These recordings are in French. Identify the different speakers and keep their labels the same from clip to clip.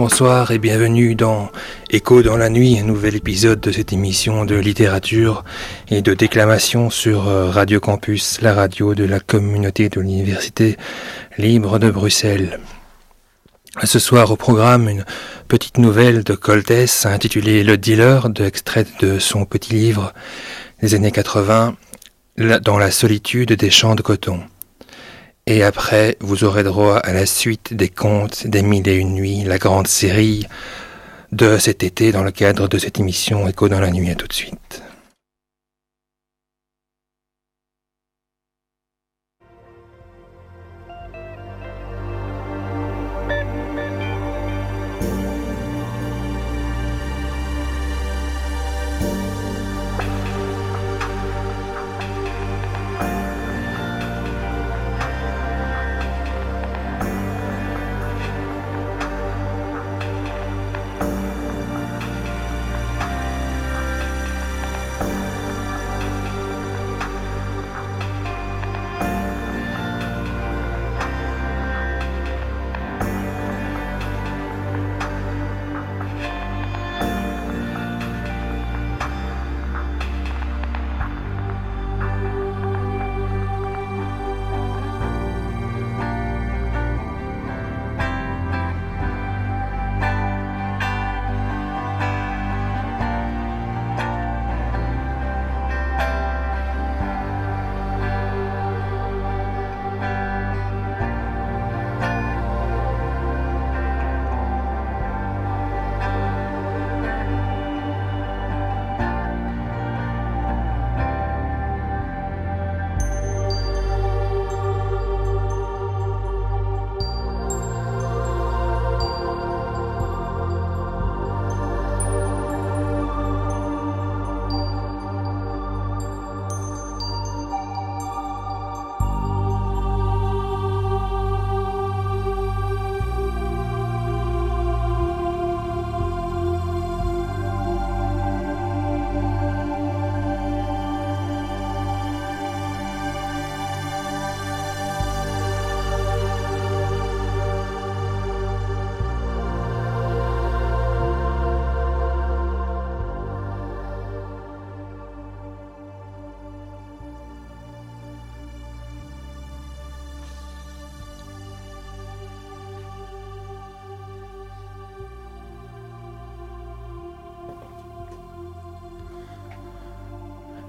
Speaker 1: Bonsoir et bienvenue dans Écho dans la nuit, un nouvel épisode de cette émission de littérature et de déclamation sur Radio Campus, la radio de la communauté de l'Université libre de Bruxelles. Ce soir au programme, une petite nouvelle de Coltès intitulée Le Dealer, extraite de son petit livre des années 80, Dans la solitude des champs de coton. Et après, vous aurez droit à la suite des contes des 1001 nuits, la grande série de cet été dans le cadre de cette émission Écho dans la nuit. À tout de suite.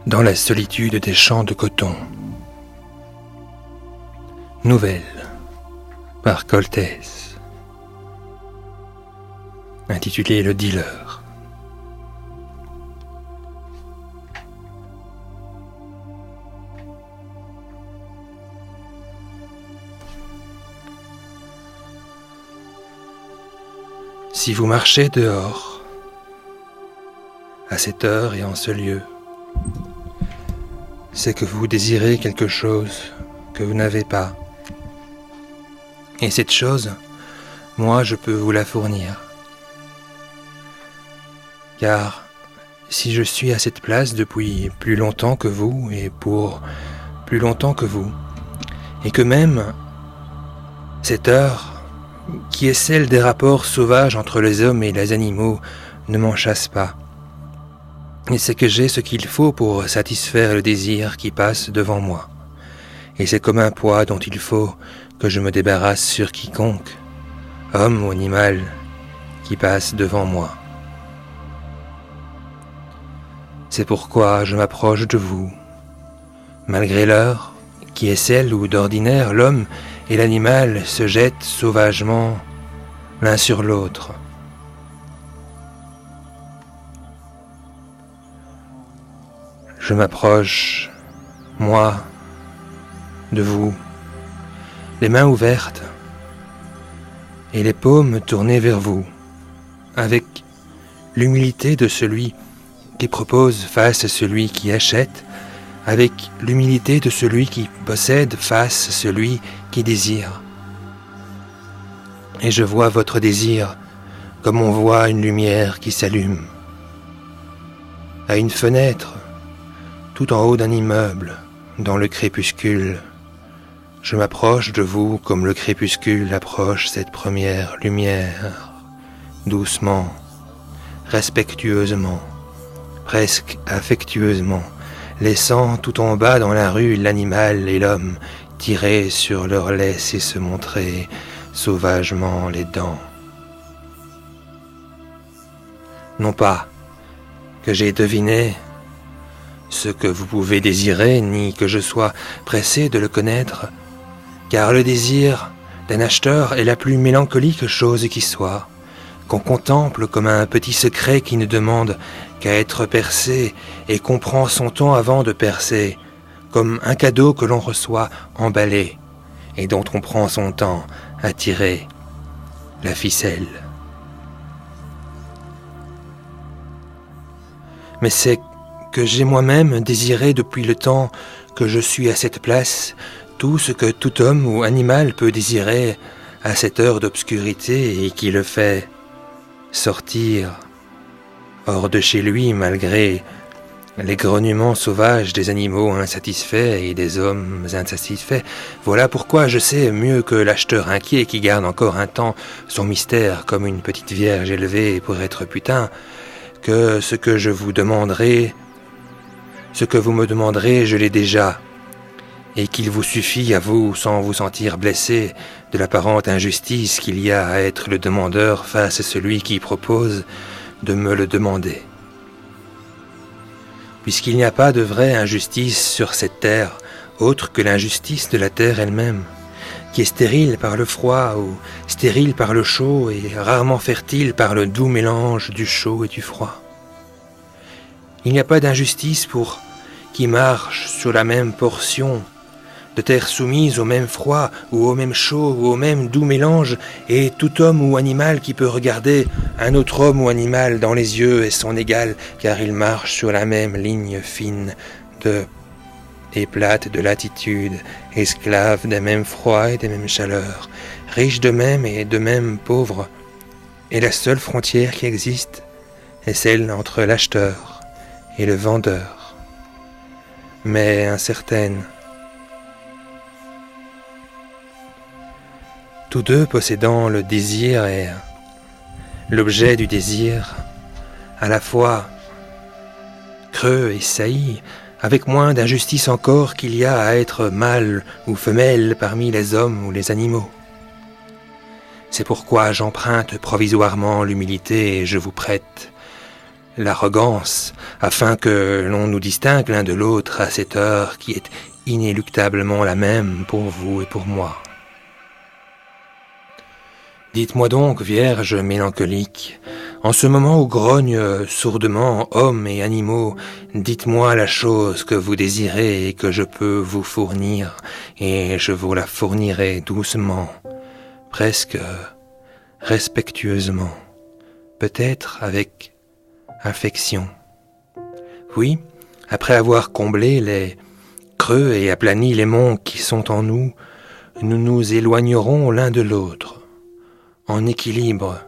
Speaker 1: Dans la solitude des champs de coton. Nouvelle par Coltès, intitulée Le Dealer. Si vous marchez dehors, à cette heure et en ce lieu, c'est que vous désirez quelque chose que vous n'avez pas. Et cette chose, moi je peux vous la fournir. Car si je suis à cette place depuis plus longtemps que vous et pour plus longtemps que vous, et que même cette heure, qui est celle des rapports sauvages entre les hommes et les animaux, ne m'en chasse pas, et c'est que j'ai ce qu'il faut pour satisfaire le désir qui passe devant moi. Et c'est comme un poids dont il faut que je me débarrasse sur quiconque, homme ou animal, qui passe devant moi. C'est pourquoi je m'approche de vous, malgré l'heure, qui est celle où d'ordinaire l'homme et l'animal se jettent sauvagement l'un sur l'autre. Je m'approche, moi, de vous, les mains ouvertes et les paumes tournées vers vous, avec l'humilité de celui qui propose face à celui qui achète, avec l'humilité de celui qui possède face à celui qui désire. Et je vois votre désir comme on voit une lumière qui s'allume. À une fenêtre, tout en haut d'un immeuble, dans le crépuscule, je m'approche de vous comme le crépuscule approche cette première lumière doucement, respectueusement, presque affectueusement, laissant tout en bas dans la rue l'animal et l'homme tirer sur leur laisse et se montrer sauvagement les dents. Non pas que j'ai deviné ce que vous pouvez désirer, ni que je sois pressé de le connaître, car le désir d'un acheteur est la plus mélancolique chose qui soit, qu'on contemple comme un petit secret qui ne demande qu'à être percé et qu'on prend son temps avant de percer, comme un cadeau que l'on reçoit emballé et dont on prend son temps à tirer la ficelle. Mais c'est que j'ai moi-même désiré depuis le temps que je suis à cette place tout ce que tout homme ou animal peut désirer à cette heure d'obscurité et qui le fait sortir hors de chez lui malgré les grognements sauvages des animaux insatisfaits et des hommes insatisfaits. Voilà pourquoi je sais mieux que l'acheteur inquiet qui garde encore un temps son mystère comme une petite vierge élevée pour être putain, que ce que je vous demanderai, ce que vous me demanderez, je l'ai déjà, et qu'il vous suffit à vous, sans vous sentir blessé, de l'apparente injustice qu'il y a à être le demandeur face à celui qui propose de me le demander. Puisqu'il n'y a pas de vraie injustice sur cette terre, autre que l'injustice de la terre elle-même, qui est stérile par le froid ou stérile par le chaud et rarement fertile par le doux mélange du chaud et du froid. Il n'y a pas d'injustice pour qui marche sur la même portion de terre soumise au même froid ou au même chaud ou au même doux mélange, et tout homme ou animal qui peut regarder un autre homme ou animal dans les yeux est son égal, car il marche sur la même ligne fine et plate de latitude, esclave des mêmes froids et des mêmes chaleurs, riche de même et de même pauvre, et la seule frontière qui existe est celle entre l'acheteur et le vendeur, mais incertaine. Tous deux possédant le désir et l'objet du désir, à la fois creux et saillis, avec moins d'injustice encore qu'il y a à être mâle ou femelle parmi les hommes ou les animaux. C'est pourquoi j'emprunte provisoirement l'humilité et je vous prête l'arrogance, afin que l'on nous distingue l'un de l'autre à cette heure qui est inéluctablement la même pour vous et pour moi. Dites-moi donc, Vierge mélancolique, en ce moment où grognent sourdement hommes et animaux, dites-moi la chose que vous désirez et que je peux vous fournir, et je vous la fournirai doucement, presque respectueusement, peut-être avec affection. Oui, après avoir comblé les creux et aplani les monts qui sont en nous, nous nous éloignerons l'un de l'autre, en équilibre,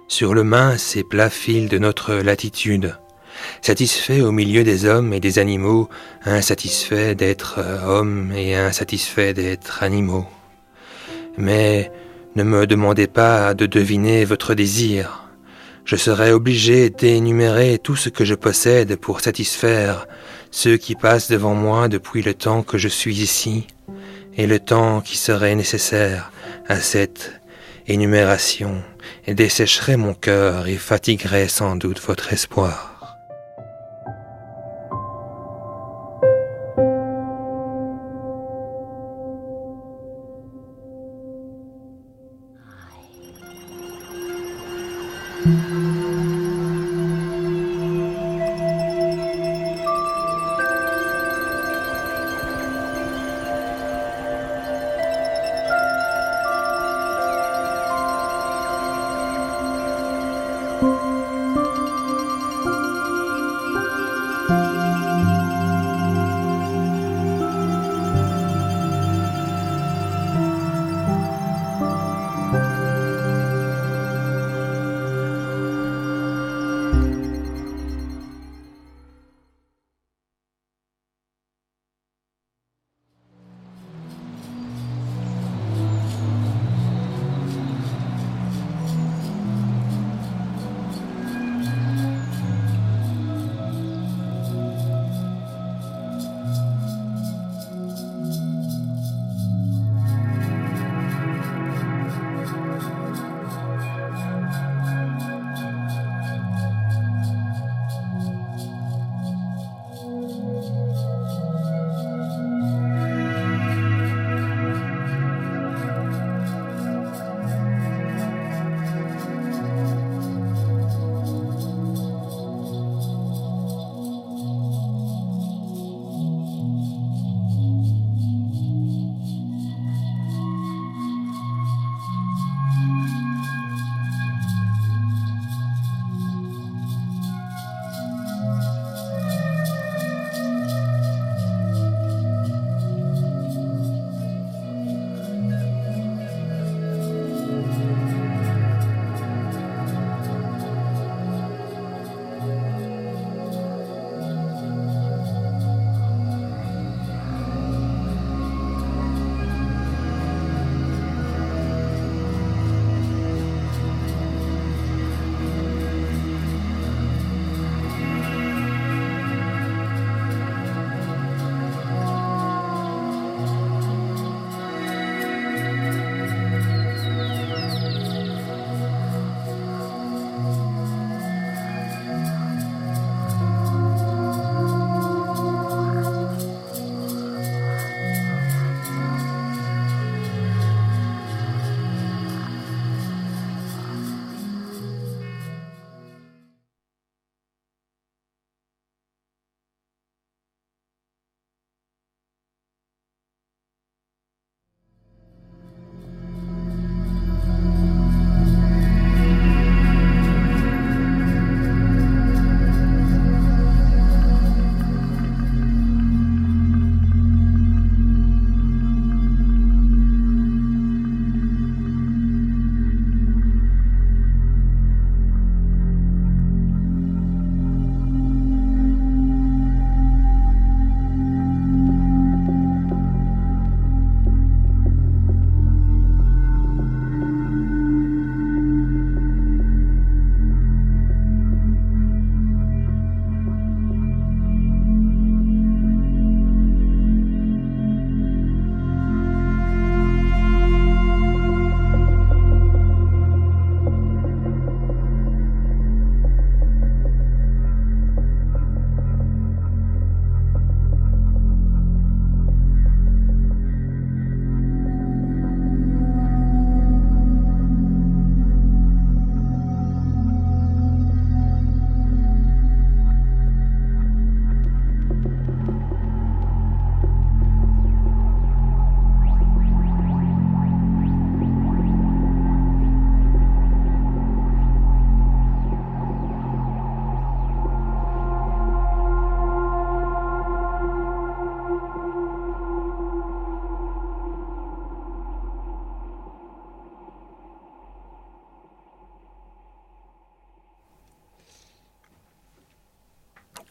Speaker 1: sur le mince et plat fil de notre latitude, satisfait au milieu des hommes et des animaux, insatisfait d'être hommes et insatisfait d'être animaux. Mais ne me demandez pas de deviner votre désir. Je serai obligé d'énumérer tout ce que je possède pour satisfaire ceux qui passent devant moi depuis le temps que je suis ici, et le temps qui serait nécessaire à cette énumération dessécherait mon cœur et fatiguerait sans doute votre espoir.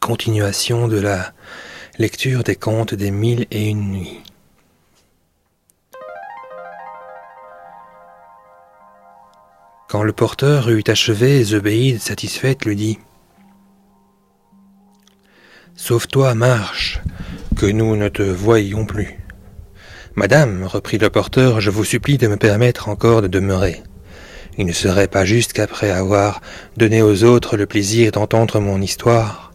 Speaker 1: continuation de la lecture des contes des 1001 nuits. Quand le porteur eut achevé, Zobéide, satisfaite, lui dit « Sauve-toi, marche, que nous ne te voyions plus. »« Madame, reprit le porteur, je vous supplie de me permettre encore de demeurer. Il ne serait pas juste qu'après avoir donné aux autres le plaisir d'entendre mon histoire,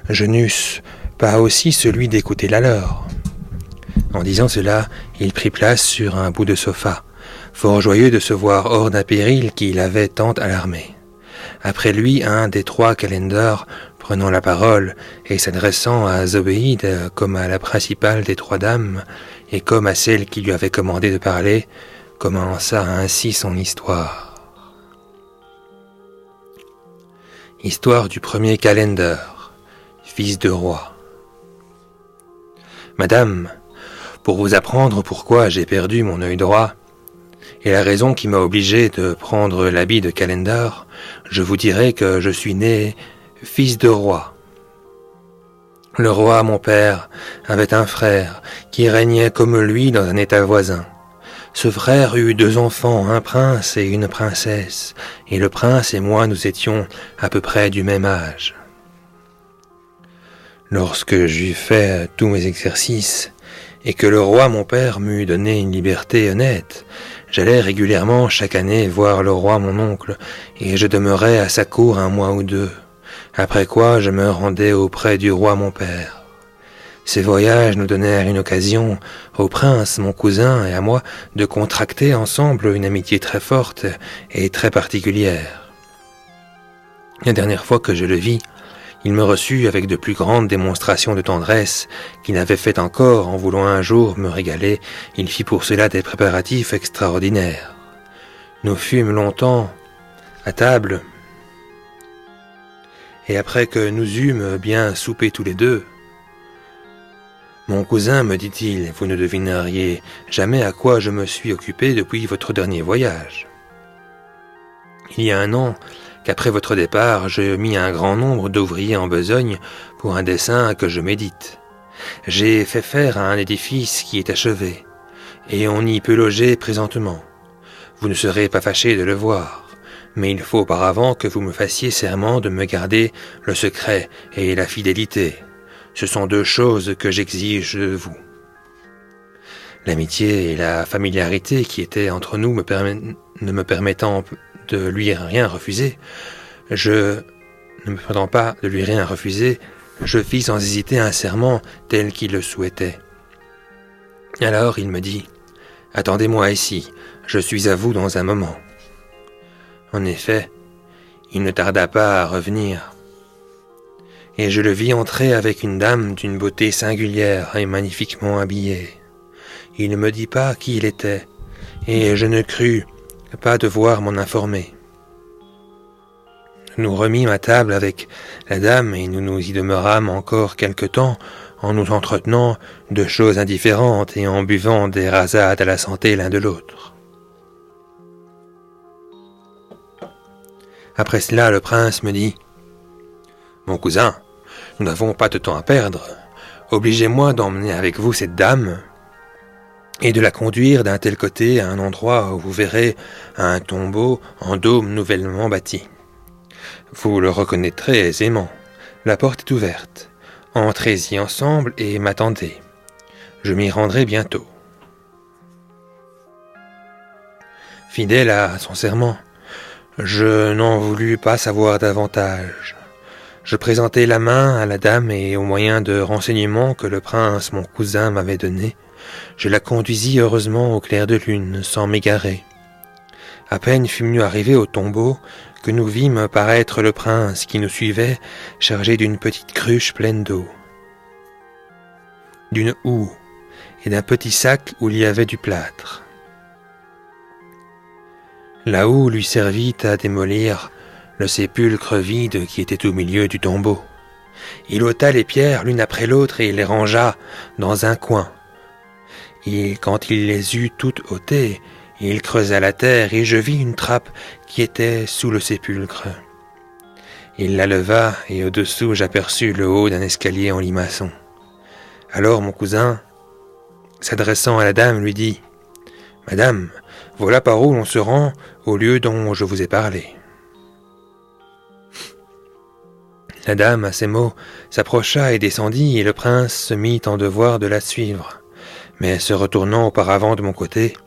Speaker 1: je n'eusse pas aussi celui d'écouter la leur. » En disant cela, il prit place sur un bout de sofa, fort joyeux de se voir hors d'un péril qui l'avait tant alarmé. Après lui, un des 3 calenders, prenant la parole et s'adressant à Zobéide comme à la principale des 3 dames, et comme à celle qui lui avait commandé de parler, commença ainsi son histoire. Histoire du premier calender, fils de roi. Madame, pour vous apprendre pourquoi j'ai perdu mon œil droit, et la raison qui m'a obligé de prendre l'habit de calender, je vous dirai que je suis né fils de roi. Le roi, mon père, avait un frère qui régnait comme lui dans un état voisin. Ce frère eut 2 enfants, un prince et une princesse, et le prince et moi nous étions à peu près du même âge. Lorsque j'eus fait tous mes exercices, et que le roi mon père m'eut donné une liberté honnête, j'allais régulièrement chaque année voir le roi mon oncle, et je demeurais à sa cour 1 mois ou 2, après quoi je me rendais auprès du roi mon père. Ces voyages nous donnèrent une occasion, au prince mon cousin et à moi, de contracter ensemble une amitié très forte et très particulière. La dernière fois que je le vis, il me reçut avec de plus grandes démonstrations de tendresse qu'il n'avait fait encore en voulant un jour me régaler. Il fit pour cela des préparatifs extraordinaires. Nous fûmes longtemps à table, et après que nous eûmes bien soupé tous les 2, mon cousin, me dit-il, vous ne devineriez jamais à quoi je me suis occupé depuis votre dernier voyage. Il y a 1 an, qu'après votre départ, je mis un grand nombre d'ouvriers en besogne pour un dessin que je médite. J'ai fait faire un édifice qui est achevé, et on y peut loger présentement. Vous ne serez pas fâché de le voir, mais il faut auparavant que vous me fassiez serment de me garder le secret et la fidélité. Ce sont 2 choses que j'exige de vous. L'amitié et la familiarité qui étaient entre nous ne me permettant de lui rien refuser, je fis sans hésiter un serment tel qu'il le souhaitait. Alors il me dit « Attendez-moi ici, je suis à vous dans un moment. » En effet, il ne tarda pas à revenir, et je le vis entrer avec une dame d'une beauté singulière et magnifiquement habillée. Il ne me dit pas qui il était, et je ne crus pas devoir m'en informer. Nous remîmes à table avec la dame et nous nous y demeurâmes encore quelque temps en nous entretenant de choses indifférentes et en buvant des rasades à la santé l'un de l'autre. Après cela, le prince me dit « Mon cousin, nous n'avons pas de temps à perdre. Obligez-moi d'emmener avec vous cette dame et de la conduire d'un tel côté à un endroit où vous verrez un tombeau en dôme nouvellement bâti. Vous le reconnaîtrez aisément. La porte est ouverte. Entrez-y ensemble et m'attendez. Je m'y rendrai bientôt. » Fidèle à son serment, je n'en voulus pas savoir davantage. Je présentai la main à la dame et au moyen de renseignements que le prince, mon cousin, m'avait donnés, je la conduisis heureusement au clair de lune, sans m'égarer. À peine fûmes-nous arrivés au tombeau que nous vîmes paraître le prince qui nous suivait, chargé d'une petite cruche pleine d'eau, d'une houe et d'un petit sac où il y avait du plâtre. La houe lui servit à démolir le sépulcre vide qui était au milieu du tombeau. Il ôta les pierres l'une après l'autre et les rangea dans un coin. Et quand il les eut toutes ôtées, il creusa la terre et je vis une trappe qui était sous le sépulcre. Il la leva, et au-dessous j'aperçus le haut d'un escalier en limaçon. Alors mon cousin, s'adressant à la dame, lui dit « Madame, voilà par où l'on se rend au lieu dont je vous ai parlé. » La dame, à ces mots, s'approcha et descendit, et le prince se mit en devoir de la suivre. Mais se retournant auparavant de mon côté,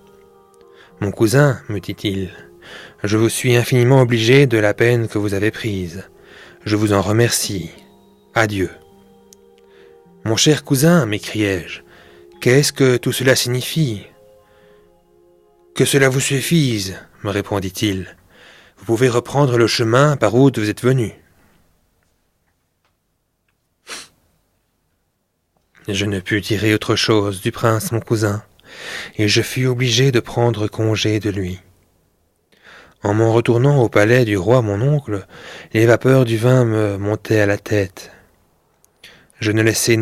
Speaker 1: « Mon cousin, me dit-il, je vous suis infiniment obligé de la peine que vous avez prise. Je vous en remercie. Adieu. » « Mon cher cousin, m'écriai-je, qu'est-ce que tout cela signifie ? » ?»« Que cela vous suffise, me répondit-il. Vous pouvez reprendre le chemin par où vous êtes venu. Je ne pus tirer autre chose du prince mon cousin, et je fus obligé de prendre congé de lui. En m'en retournant au palais du roi mon oncle, les vapeurs du vin me montaient à la tête. Je ne laissais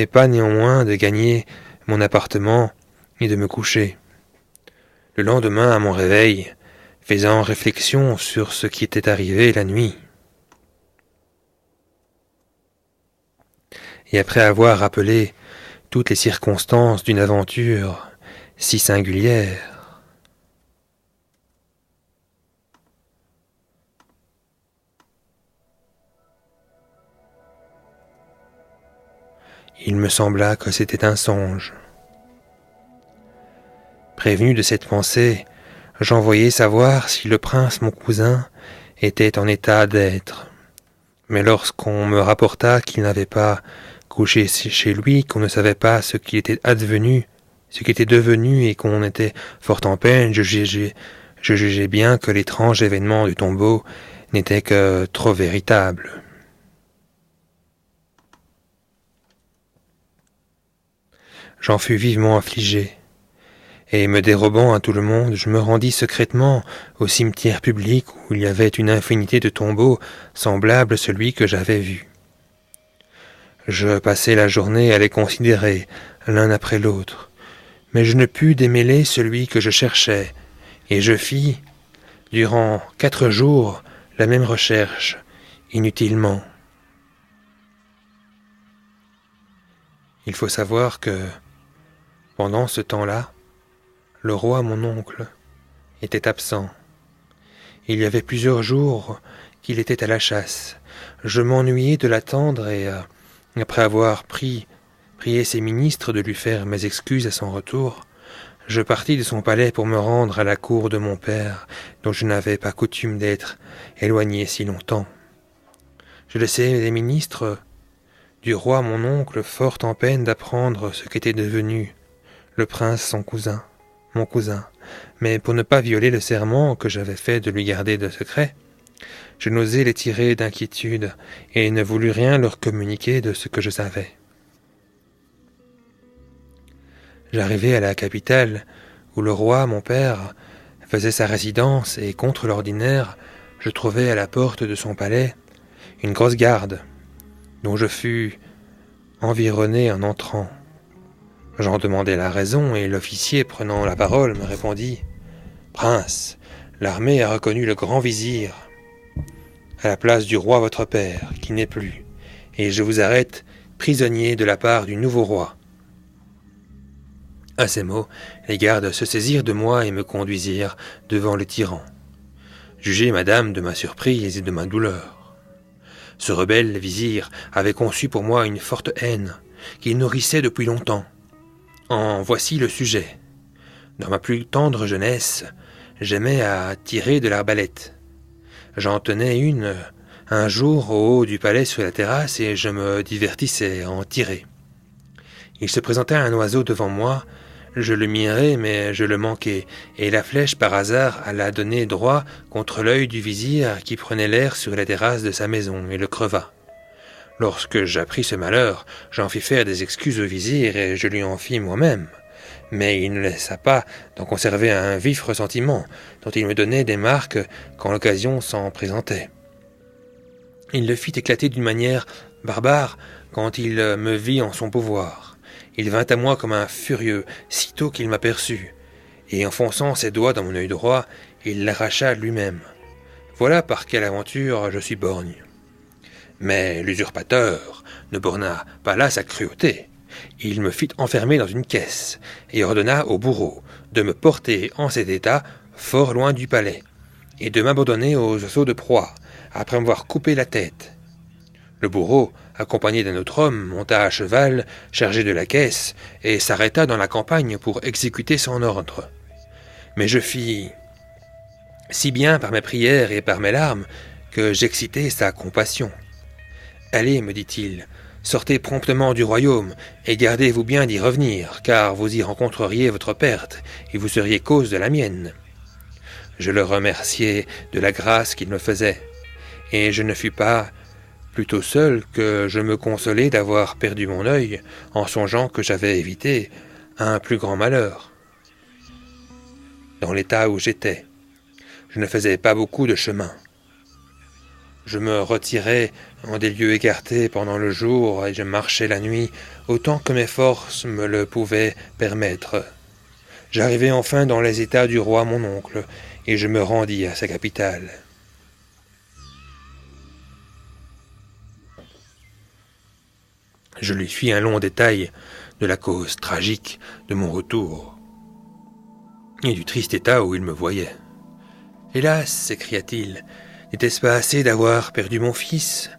Speaker 1: pas néanmoins de gagner mon appartement et de me coucher. Le lendemain, à mon réveil, faisant réflexion sur ce qui était arrivé la nuit, et après avoir rappelé toutes les circonstances d'une aventure si singulière, il me sembla que c'était un songe. Prévenu de cette pensée, j'envoyai savoir si le prince mon cousin était en état d'être. Mais lorsqu'on me rapporta qu'il n'avait pas couché chez lui, qu'on ne savait pas ce qui était advenu, ce qui était devenu et qu'on était fort en peine, je jugeai bien que l'étrange événement du tombeau n'était que trop véritable. J'en fus vivement affligé, et me dérobant à tout le monde, je me rendis secrètement au cimetière public où il y avait une infinité de tombeaux semblables à celui que j'avais vu. Je passai la journée à les considérer l'un après l'autre, mais je ne pus démêler celui que je cherchais, et je fis, durant 4 jours, la même recherche, inutilement. Il faut savoir que, pendant ce temps-là, le roi, mon oncle, était absent. Il y avait plusieurs jours qu'il était à la chasse. Je m'ennuyai de l'attendre et, après avoir prié ses ministres de lui faire mes excuses à son retour, je partis de son palais pour me rendre à la cour de mon père, dont je n'avais pas coutume d'être éloigné si longtemps. Je laissai les ministres du roi mon oncle fort en peine d'apprendre ce qu'était devenu le prince son cousin, mon cousin, mais pour ne pas violer le serment que j'avais fait de lui garder de secret, je n'osai les tirer d'inquiétude et ne voulus rien leur communiquer de ce que je savais. J'arrivai à la capitale où le roi, mon père, faisait sa résidence et contre l'ordinaire, je trouvai à la porte de son palais une grosse garde, dont je fus environné en entrant. J'en demandai la raison et l'officier, prenant la parole, me répondit « Prince, l'armée a reconnu le grand vizir à la place du roi votre père, qui n'est plus, et je vous arrête prisonnier de la part du nouveau roi. » À ces mots, les gardes se saisirent de moi et me conduisirent devant le tyran. Jugez, madame, de ma surprise et de ma douleur. Ce rebelle vizir avait conçu pour moi une forte haine qu'il nourrissait depuis longtemps. En voici le sujet. Dans ma plus tendre jeunesse, j'aimais à tirer de l'arbalète. J'en tenais une un jour au haut du palais sur la terrasse et je me divertissais à en tirer. Il se présenta un oiseau devant moi, je le mirai mais je le manquai, et la flèche par hasard alla donner droit contre l'œil du vizir qui prenait l'air sur la terrasse de sa maison et le creva. Lorsque j'appris ce malheur, j'en fis faire des excuses au vizir et je lui en fis moi-même. Mais il ne laissa pas d'en conserver un vif ressentiment, dont il me donnait des marques quand l'occasion s'en présentait. Il le fit éclater d'une manière barbare quand il me vit en son pouvoir. Il vint à moi comme un furieux, sitôt qu'il m'aperçut, et enfonçant ses doigts dans mon œil droit, il l'arracha lui-même. Voilà par quelle aventure je suis borgne. Mais l'usurpateur ne borna pas là sa cruauté. Il me fit enfermer dans une caisse et ordonna au bourreau de me porter en cet état fort loin du palais et de m'abandonner aux assauts de proie après m'avoir coupé la tête. Le bourreau, accompagné d'un autre homme, monta à cheval, chargé de la caisse, et s'arrêta dans la campagne pour exécuter son ordre. Mais je fis si bien par mes prières et par mes larmes que j'excitai sa compassion. « Allez, me dit-il, sortez promptement du royaume, et gardez-vous bien d'y revenir, car vous y rencontreriez votre perte, et vous seriez cause de la mienne. » Je le remerciai de la grâce qu'il me faisait, et je ne fus pas plutôt seul que je me consolai d'avoir perdu mon œil en songeant que j'avais évité un plus grand malheur. Dans l'état où j'étais, je ne faisais pas beaucoup de chemin. Je me retirais en des lieux écartés pendant le jour et je marchais la nuit autant que mes forces me le pouvaient permettre. J'arrivai enfin dans les états du roi mon oncle et je me rendis à sa capitale. Je lui fis un long détail de la cause tragique de mon retour et du triste état où il me voyait. « Hélas !» s'écria-t-il, « n'était-ce pas assez d'avoir perdu mon fils ?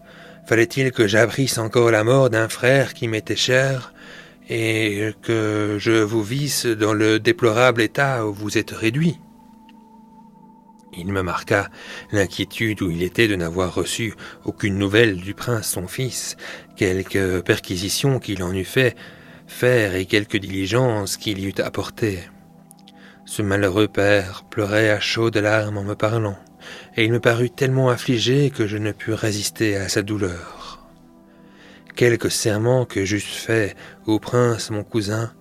Speaker 1: Fallait-il que j'apprisse encore la mort d'un frère qui m'était cher et que je vous visse dans le déplorable état où vous êtes réduit ?» Il me marqua l'inquiétude où il était de n'avoir reçu aucune nouvelle du prince son fils, quelques perquisitions qu'il en eût fait faire et quelques diligences qu'il y eût apportées. Ce malheureux père pleurait à chaudes larmes en me parlant, et il me parut tellement affligé que je ne pus résister à sa douleur. Quelques serments que j'eusse faits au prince mon cousin,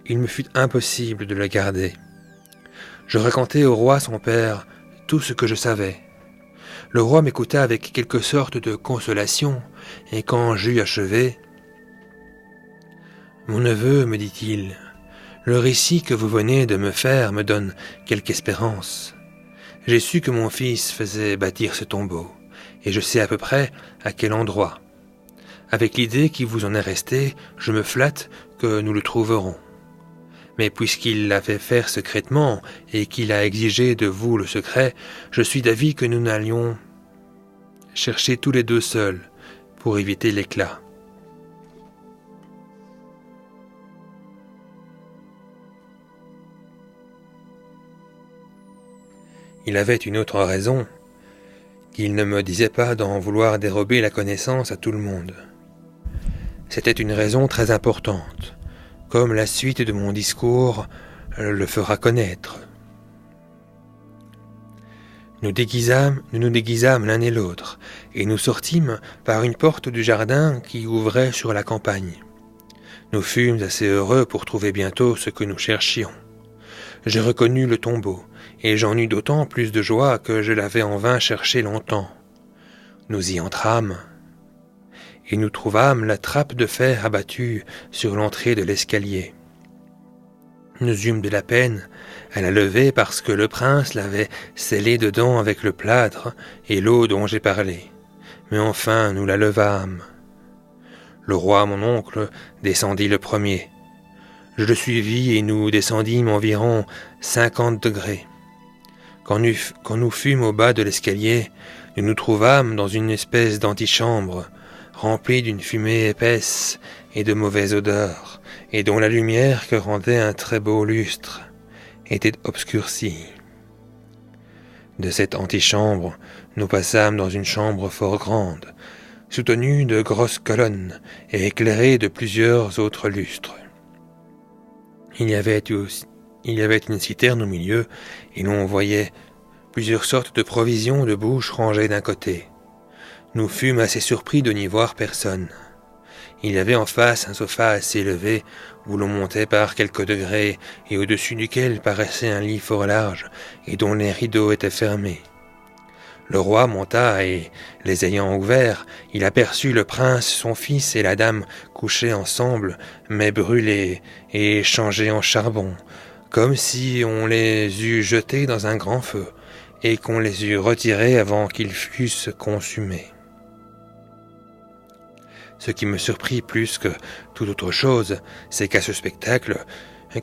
Speaker 1: il me fut impossible de le garder. Je racontai au roi son père tout ce que je savais. Le roi m'écouta avec quelque sorte de consolation, et quand j'eus achevé, « Mon neveu, me dit-il, le récit que vous venez de me faire me donne quelque espérance. J'ai su que mon fils faisait bâtir ce tombeau, et je sais à peu près à quel endroit. Avec l'idée qui vous en est restée, je me flatte que nous le trouverons. Mais puisqu'il l'a fait faire secrètement et qu'il a exigé de vous le secret, je suis d'avis que nous n'allions chercher tous les deux seuls pour éviter l'éclat. » Il avait une autre raison, qu'il ne me disait pas d'en vouloir dérober la connaissance à tout le monde. C'était une raison très importante, comme la suite de mon discours le fera connaître. Nous nous déguisâmes l'un et l'autre, et nous sortîmes par une porte du jardin qui ouvrait sur la campagne. Nous fûmes assez heureux pour trouver bientôt ce que nous cherchions. Je reconnus le tombeau, et j'en eus d'autant plus de joie que je l'avais en vain cherché longtemps. Nous y entrâmes, et nous trouvâmes la trappe de fer abattue sur l'entrée de l'escalier. Nous eûmes de la peine à la lever parce que le prince l'avait scellée dedans avec le plâtre et l'eau dont j'ai parlé, mais enfin nous la levâmes. Le roi, mon oncle, descendit le premier. Je le suivis et nous descendîmes environ 50 degrés. Quand nous fûmes au bas de l'escalier, nous nous trouvâmes dans une espèce d'antichambre, remplie d'une fumée épaisse et de mauvaise odeur, et dont la lumière que rendait un très beau lustre était obscurcie. De cette antichambre, nous passâmes dans une chambre fort grande, soutenue de grosses colonnes et éclairée de plusieurs autres lustres. Il y avait une citerne au milieu, et l'on voyait plusieurs sortes de provisions de bouche rangées d'un côté. Nous fûmes assez surpris de n'y voir personne. Il y avait en face un sofa assez élevé, où l'on montait par quelques degrés, et au-dessus duquel paraissait un lit fort large, et dont les rideaux étaient fermés. Le roi monta, et, les ayant ouverts, il aperçut le prince, son fils et la dame couchés ensemble, mais brûlés et changés en charbon, comme si on les eût jetés dans un grand feu, et qu'on les eût retirés avant qu'ils fussent consumés. Ce qui me surprit plus que toute autre chose, c'est qu'à ce spectacle,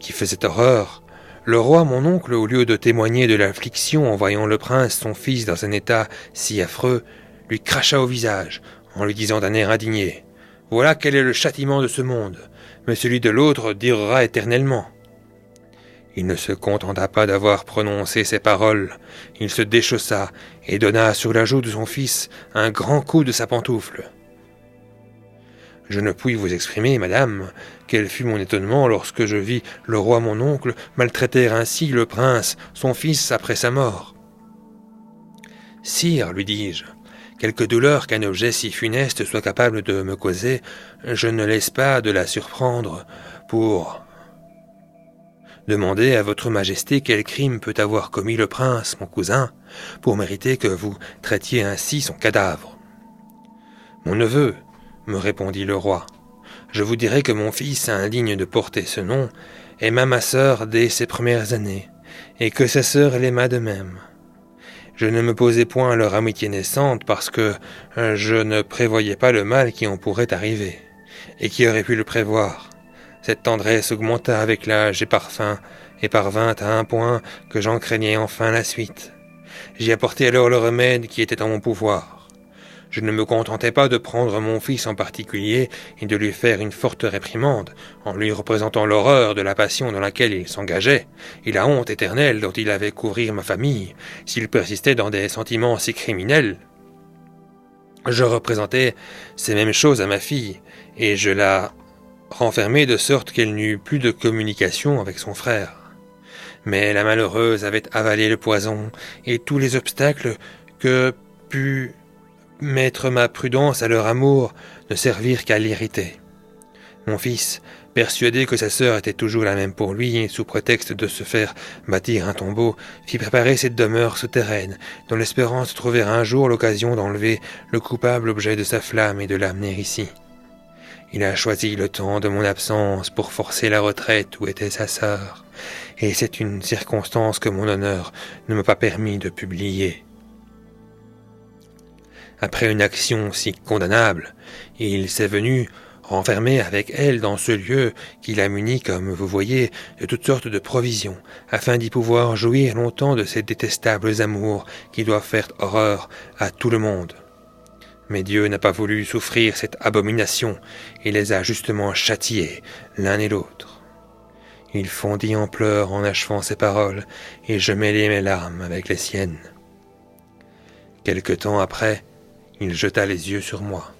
Speaker 1: qui faisait horreur, le roi mon oncle, au lieu de témoigner de l'affliction en voyant le prince, son fils, dans un état si affreux, lui cracha au visage, en lui disant d'un air indigné « Voilà quel est le châtiment de ce monde, mais celui de l'autre durera éternellement. » Il ne se contenta pas d'avoir prononcé ces paroles. Il se déchaussa et donna sur la joue de son fils un grand coup de sa pantoufle. Je ne puis vous exprimer, madame, quel fut mon étonnement lorsque je vis le roi mon oncle maltraiter ainsi le prince, son fils, après sa mort. « Sire, lui dis-je, quelque douleur qu'un objet si funeste soit capable de me causer, je ne laisse pas de la surprendre pour... Demandez à votre majesté quel crime peut avoir commis le prince, mon cousin, pour mériter que vous traitiez ainsi son cadavre. »« Mon neveu, me répondit le roi, je vous dirai que mon fils, indigne de porter ce nom, aima ma sœur dès ses premières années, et que sa sœur l'aima de même. Je ne me posais point leur amitié naissante parce que je ne prévoyais pas le mal qui en pourrait arriver, et qui aurait pu le prévoir. Cette tendresse augmenta avec l'âge et parvint à un point que j'en craignais enfin la suite. J'y apportai alors le remède qui était en mon pouvoir. Je ne me contentais pas de prendre mon fils en particulier et de lui faire une forte réprimande, en lui représentant l'horreur de la passion dans laquelle il s'engageait, et la honte éternelle dont il avait couvrir ma famille, s'il persistait dans des sentiments si criminels. Je représentais ces mêmes choses à ma fille, et je la renfermée de sorte qu'elle n'eut plus de communication avec son frère. Mais la malheureuse avait avalé le poison, et tous les obstacles que put mettre ma prudence à leur amour ne servirent qu'à l'irriter. Mon fils, persuadé que sa sœur était toujours la même pour lui, et sous prétexte de se faire bâtir un tombeau, fit préparer cette demeure souterraine, dans l'espérance de trouver un jour l'occasion d'enlever le coupable objet de sa flamme et de l'amener ici. Il a choisi le temps de mon absence pour forcer la retraite où était sa sœur, et c'est une circonstance que mon honneur ne m'a pas permis de publier. Après une action si condamnable, il s'est venu renfermer avec elle dans ce lieu qu'il a muni, comme vous voyez, de toutes sortes de provisions, afin d'y pouvoir jouir longtemps de ces détestables amours qui doivent faire horreur à tout le monde. Mais Dieu n'a pas voulu souffrir cette abomination et les a justement châtiés l'un et l'autre. Il fondit en pleurs en achevant ces paroles, et je mêlai mes larmes avec les siennes. Quelque temps après, il jeta les yeux sur moi.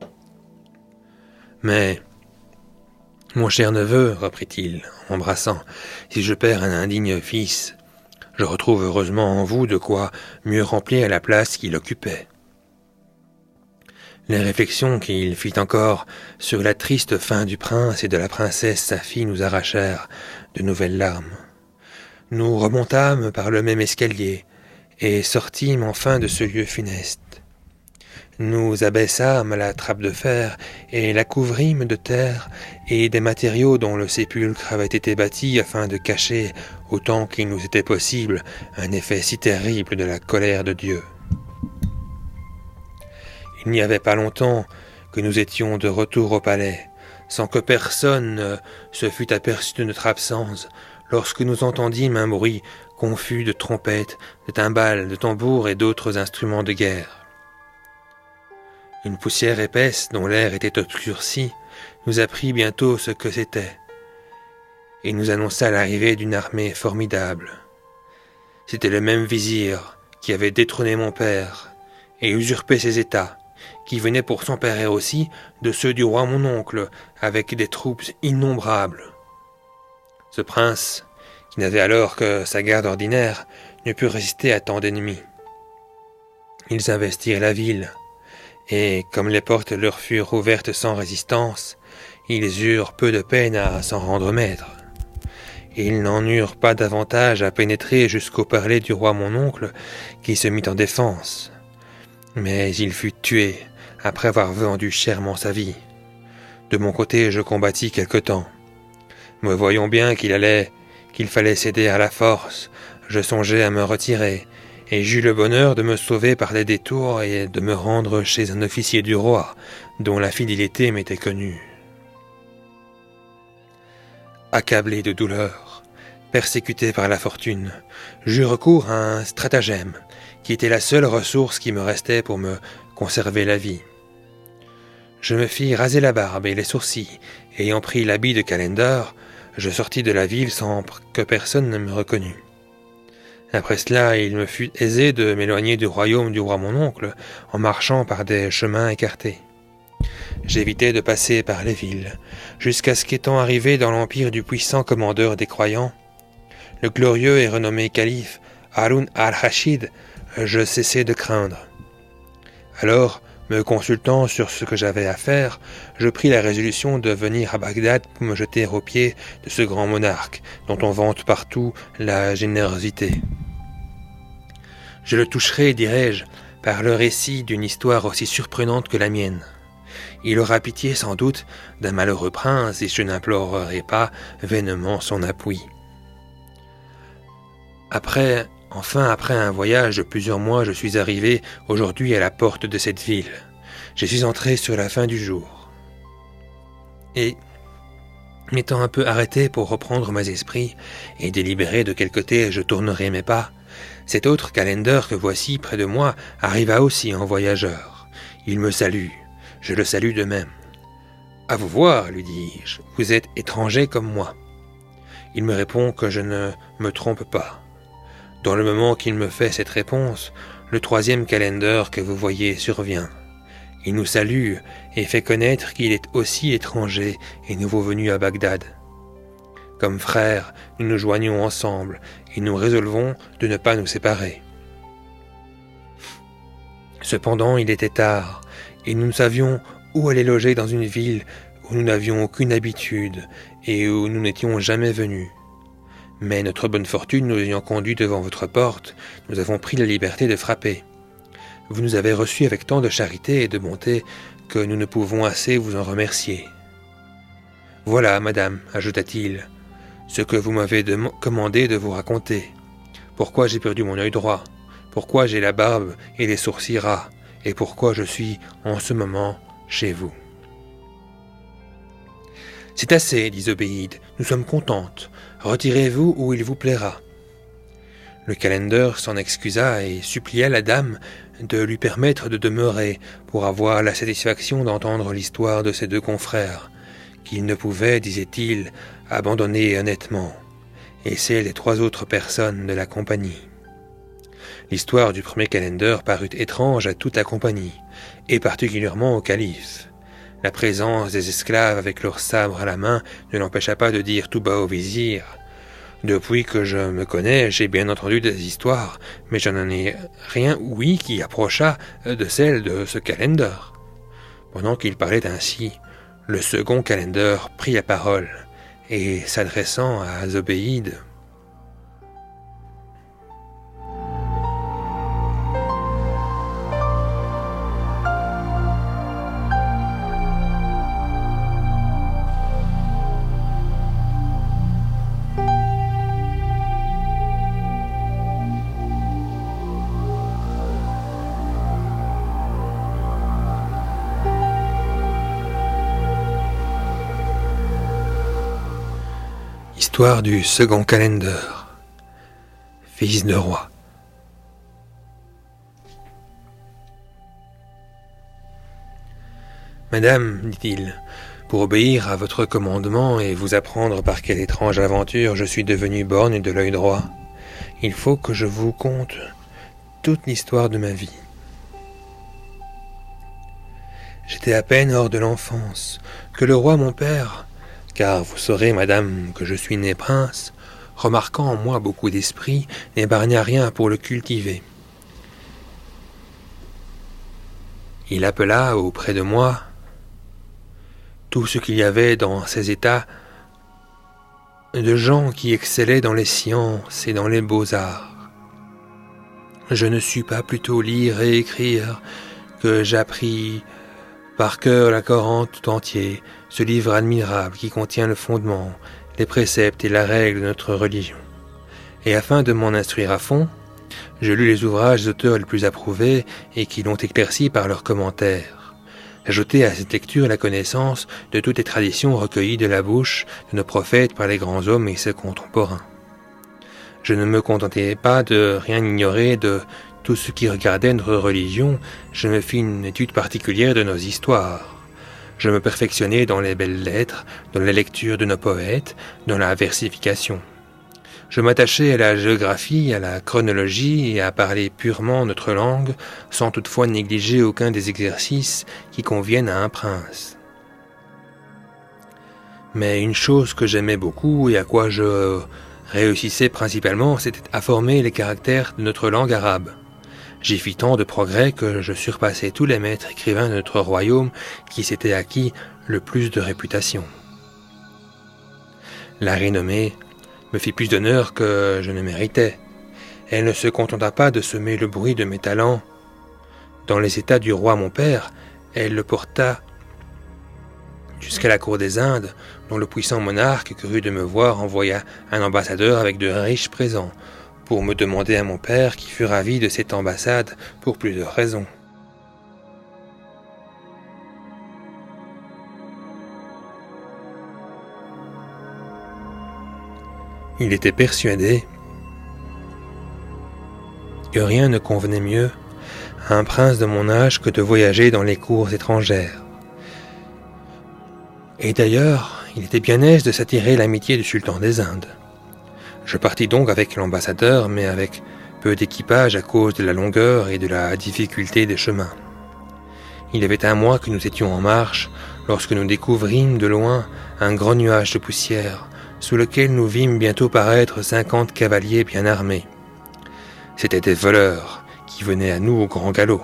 Speaker 1: « Mais, mon cher neveu, reprit-il, en m'embrassant, si je perds un indigne fils, je retrouve heureusement en vous de quoi mieux remplir la place qu'il occupait. » Les réflexions qu'il fit encore sur la triste fin du prince et de la princesse sa fille nous arrachèrent de nouvelles larmes. Nous remontâmes par le même escalier et sortîmes enfin de ce lieu funeste. Nous abaissâmes la trappe de fer et la couvrîmes de terre et des matériaux dont le sépulcre avait été bâti afin de cacher, autant qu'il nous était possible, un effet si terrible de la colère de Dieu. Il n'y avait pas longtemps que nous étions de retour au palais, sans que personne se fût aperçu de notre absence, lorsque nous entendîmes un bruit confus de trompettes, de timbales, de tambours et d'autres instruments de guerre. Une poussière épaisse, dont l'air était obscurci, nous apprit bientôt ce que c'était, et nous annonça l'arrivée d'une armée formidable. C'était le même vizir qui avait détrôné mon père et usurpé ses états, qui venait pour s'emparer aussi de ceux du roi mon oncle, avec des troupes innombrables. Ce prince, qui n'avait alors que sa garde ordinaire, ne put résister à tant d'ennemis. Ils investirent la ville, et comme les portes leur furent ouvertes sans résistance, ils eurent peu de peine à s'en rendre maîtres. Ils n'en eurent pas davantage à pénétrer jusqu'au palais du roi mon oncle, qui se mit en défense. Mais il fut tué, après avoir vendu chèrement sa vie. De mon côté, je combattis quelque temps. Me voyant bien qu'il fallait céder à la force, je songeai à me retirer, et j'eus le bonheur de me sauver par des détours et de me rendre chez un officier du roi, dont la fidélité m'était connue. Accablé de douleur, persécuté par la fortune, j'eus recours à un stratagème, qui était la seule ressource qui me restait pour me conserver la vie. Je me fis raser la barbe et les sourcils, et ayant pris l'habit de Calender, je sortis de la ville sans que personne ne me reconnût. Après cela, il me fut aisé de m'éloigner du royaume du roi mon oncle, en marchant par des chemins écartés. J'évitais de passer par les villes, jusqu'à ce qu'étant arrivé dans l'empire du puissant commandeur des croyants, le glorieux et renommé calife Haroun al-Rachid, je cessai de craindre. Alors, me consultant sur ce que j'avais à faire, je pris la résolution de venir à Bagdad pour me jeter aux pieds de ce grand monarque, dont on vante partout la générosité. Je le toucherai, dirais-je, par le récit d'une histoire aussi surprenante que la mienne. Il aura pitié sans doute d'un malheureux prince et je n'implorerai pas vainement son appui. Après un voyage de plusieurs mois, je suis arrivé aujourd'hui à la porte de cette ville. Je suis entré sur la fin du jour. Et, m'étant un peu arrêté pour reprendre mes esprits et délibérer de quel côté je tournerai mes pas, cet autre Calender que voici près de moi arriva aussi en voyageur. Il me salue, je le salue de même. « À vous voir, lui dis-je, vous êtes étranger comme moi. » Il me répond que je ne me trompe pas. Dans le moment qu'il me fait cette réponse, le troisième Calender que vous voyez survient. Il nous salue et fait connaître qu'il est aussi étranger et nouveau venu à Bagdad. Comme frères, nous nous joignons ensemble et nous résolvons de ne pas nous séparer. Cependant, il était tard et nous ne savions où aller loger dans une ville où nous n'avions aucune habitude et où nous n'étions jamais venus. Mais notre bonne fortune nous ayant conduits devant votre porte, nous avons pris la liberté de frapper. Vous nous avez reçus avec tant de charité et de bonté que nous ne pouvons assez vous en remercier. Voilà, madame, ajouta-t-il, ce que vous m'avez commandé de vous raconter. Pourquoi j'ai perdu mon œil droit, pourquoi j'ai la barbe et les sourcils ras, et pourquoi je suis en ce moment chez vous. C'est assez, dit Zobéide, nous sommes contentes. Retirez-vous où il vous plaira. Le Calender s'en excusa et supplia la dame de lui permettre de demeurer pour avoir la satisfaction d'entendre l'histoire de ses deux confrères, qu'il ne pouvait, disait-il, abandonner honnêtement, et celle des 3 autres personnes de la compagnie. L'histoire du premier Calender parut étrange à toute la compagnie, et particulièrement au calife. La présence des esclaves avec leurs sabres à la main ne l'empêcha pas de dire tout bas au vizir « Depuis que je me connais, j'ai bien entendu des histoires, mais je n'en ai rien ouï qui approchât de celle de ce Calender. » Pendant qu'il parlait ainsi, le second Calender prit la parole, et s'adressant à Zobéide, Histoire du second Calender, fils de roi. Madame, dit-il, pour obéir à votre commandement et vous apprendre par quelle étrange aventure je suis devenu borgne de l'œil droit, il faut que je vous conte toute l'histoire de ma vie. J'étais à peine hors de l'enfance que le roi mon père, car vous saurez, madame, que je suis né prince, remarquant en moi beaucoup d'esprit, n'épargna rien pour le cultiver. Il appela auprès de moi tout ce qu'il y avait dans ces états de gens qui excellaient dans les sciences et dans les beaux-arts. Je ne sus pas plutôt lire et écrire que j'appris Par cœur la Coran tout entier, ce livre admirable qui contient le fondement, les préceptes et la règle de notre religion. Et afin de m'en instruire à fond, je lus les ouvrages des auteurs les plus approuvés et qui l'ont éclairci par leurs commentaires. J'ajoutai à cette lecture la connaissance de toutes les traditions recueillies de la bouche de nos prophètes par les grands hommes et ses contemporains. Je ne me contentais pas de rien ignorer de tout ce qui regardait notre religion, je me fis une étude particulière de nos histoires. Je me perfectionnai dans les belles lettres, dans la lecture de nos poètes, dans la versification. Je m'attachai à la géographie, à la chronologie et à parler purement notre langue, sans toutefois négliger aucun des exercices qui conviennent à un prince. Mais une chose que j'aimais beaucoup et à quoi je réussissais principalement, c'était à former les caractères de notre langue arabe. J'y fis tant de progrès que je surpassai tous les maîtres écrivains de notre royaume qui s'étaient acquis le plus de réputation. La renommée me fit plus d'honneur que je ne méritais. Elle ne se contenta pas de semer le bruit de mes talents. Dans les états du roi mon père, elle le porta jusqu'à la cour des Indes, dont le puissant monarque, curieux de me voir, envoya un ambassadeur avec de riches présents, pour me demander à mon père, qui fut ravi de cette ambassade pour plusieurs raisons. Il était persuadé que rien ne convenait mieux à un prince de mon âge que de voyager dans les cours étrangères. Et d'ailleurs, il était bien aise de s'attirer l'amitié du sultan des Indes. Je partis donc avec l'ambassadeur, mais avec peu d'équipage à cause de la longueur et de la difficulté des chemins. Il y avait un mois que nous étions en marche, lorsque nous découvrîmes de loin un grand nuage de poussière, sous lequel nous vîmes bientôt paraître 50 cavaliers bien armés. C'étaient des voleurs qui venaient à nous au grand galop.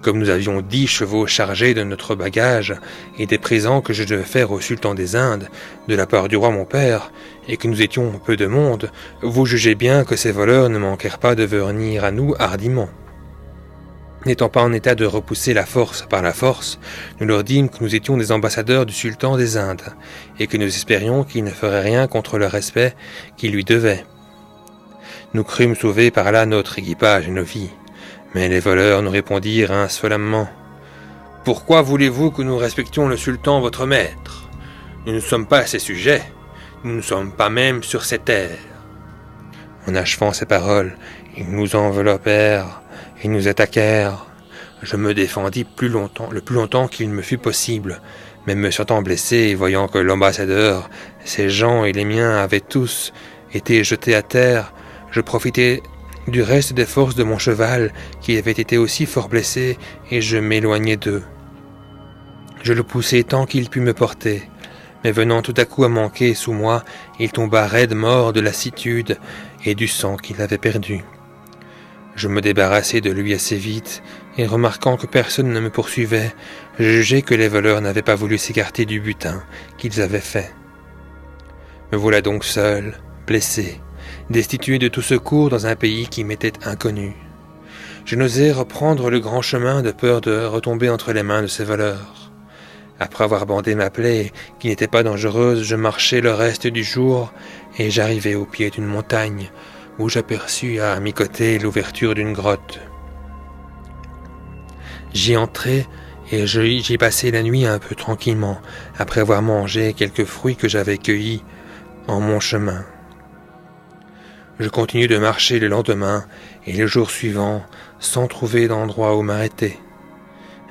Speaker 1: Comme nous avions 10 chevaux chargés de notre bagage et des présents que je devais faire au sultan des Indes, de la part du roi mon père, et que nous étions peu de monde, vous jugez bien que ces voleurs ne manquèrent pas de venir à nous hardiment. N'étant pas en état de repousser la force par la force, nous leur dîmes que nous étions des ambassadeurs du sultan des Indes, et que nous espérions qu'il ne ferait rien contre le respect qu'il lui devait. Nous crûmes sauver par là notre équipage et nos vies. Mais les voleurs nous répondirent insolemment « Pourquoi voulez-vous que nous respections le sultan votre maître? Nous ne sommes pas ses sujets, nous ne sommes pas même sur ses terres. » En achevant ces paroles, ils nous enveloppèrent et nous attaquèrent. Je me défendis le plus longtemps qu'il me fut possible, mais me sentant blessé et voyant que l'ambassadeur, ses gens et les miens avaient tous été jetés à terre, je profitai du reste des forces de mon cheval, qui avait été aussi fort blessé, et je m'éloignai d'eux. Je le poussai tant qu'il put me porter, mais venant tout à coup à manquer sous moi, il tomba raide mort de lassitude et du sang qu'il avait perdu. Je me débarrassai de lui assez vite, et remarquant que personne ne me poursuivait, je jugeai que les voleurs n'avaient pas voulu s'écarter du butin qu'ils avaient fait. Me voilà donc seul, blessé, destitué de tout secours dans un pays qui m'était inconnu. Je n'osais reprendre le grand chemin de peur de retomber entre les mains de ces voleurs. Après avoir bandé ma plaie, qui n'était pas dangereuse, je marchai le reste du jour et j'arrivai au pied d'une montagne où j'aperçus à mi-côté l'ouverture d'une grotte. J'y entrai et j'y passai la nuit un peu tranquillement, après avoir mangé quelques fruits que j'avais cueillis en mon chemin. Je continuai de marcher le lendemain et le jour suivant, sans trouver d'endroit où m'arrêter.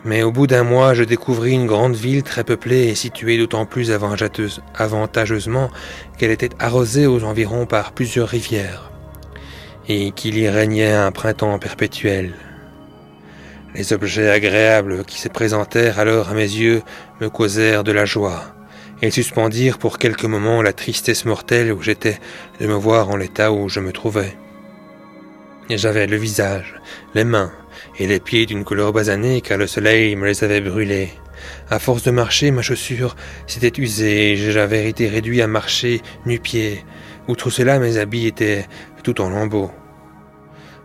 Speaker 1: Mais au bout d'un mois, je découvris une grande ville très peuplée et située d'autant plus avantageusement qu'elle était arrosée aux environs par plusieurs rivières, et qu'il y régnait un printemps perpétuel. Les objets agréables qui se présentèrent alors à mes yeux me causèrent de la joie, et suspendirent pour quelques moments la tristesse mortelle où j'étais de me voir en l'état où je me trouvais. J'avais le visage, les mains et les pieds d'une couleur basanée car le soleil me les avait brûlés. À force de marcher, ma chaussure s'était usée et j'avais été réduit à marcher nu-pieds. Outre cela, mes habits étaient tout en lambeaux.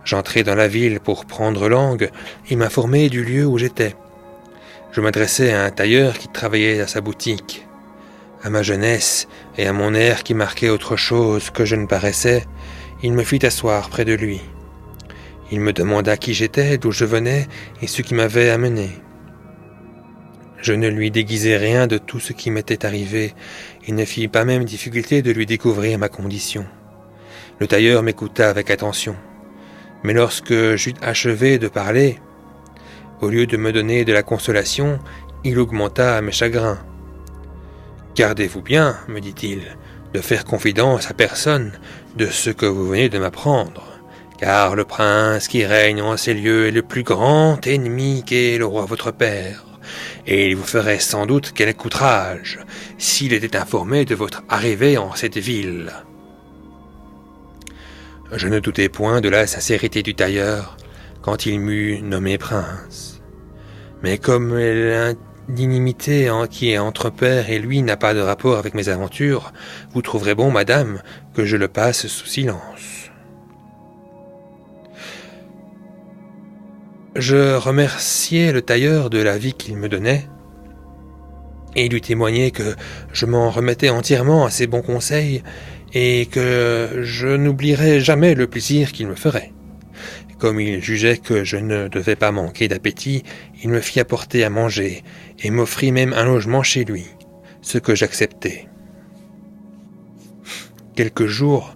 Speaker 1: J'entrai dans la ville pour prendre langue et m'informer du lieu où j'étais. Je m'adressais à un tailleur qui travaillait à sa boutique. À ma jeunesse et à mon air qui marquait autre chose que je ne paraissais, il me fit asseoir près de lui. Il me demanda qui j'étais, d'où je venais et ce qui m'avait amené. Je ne lui déguisai rien de tout ce qui m'était arrivé et ne fis pas même difficulté de lui découvrir ma condition. Le tailleur m'écouta avec attention. Mais lorsque j'eus achevé de parler, au lieu de me donner de la consolation, il augmenta mes chagrins. « Gardez-vous bien, me dit-il, de faire confidence à personne de ce que vous venez de m'apprendre, car le prince qui règne en ces lieux est le plus grand ennemi qu'est le roi votre père, et il vous ferait sans doute quelque outrage s'il était informé de votre arrivée en cette ville. » Je ne doutais point de la sincérité du tailleur quand il m'eut nommé prince. Mais comme l'inimité qui est entre père et lui n'a pas de rapport avec mes aventures, vous trouverez bon, madame, que je le passe sous silence. Je remerciai le tailleur de l'avis qu'il me donnait, et lui témoignai que je m'en remettais entièrement à ses bons conseils, et que je n'oublierais jamais le plaisir qu'il me ferait. Comme il jugeait que je ne devais pas manquer d'appétit, il me fit apporter à manger, et m'offrit même un logement chez lui, ce que j'acceptai. Quelques jours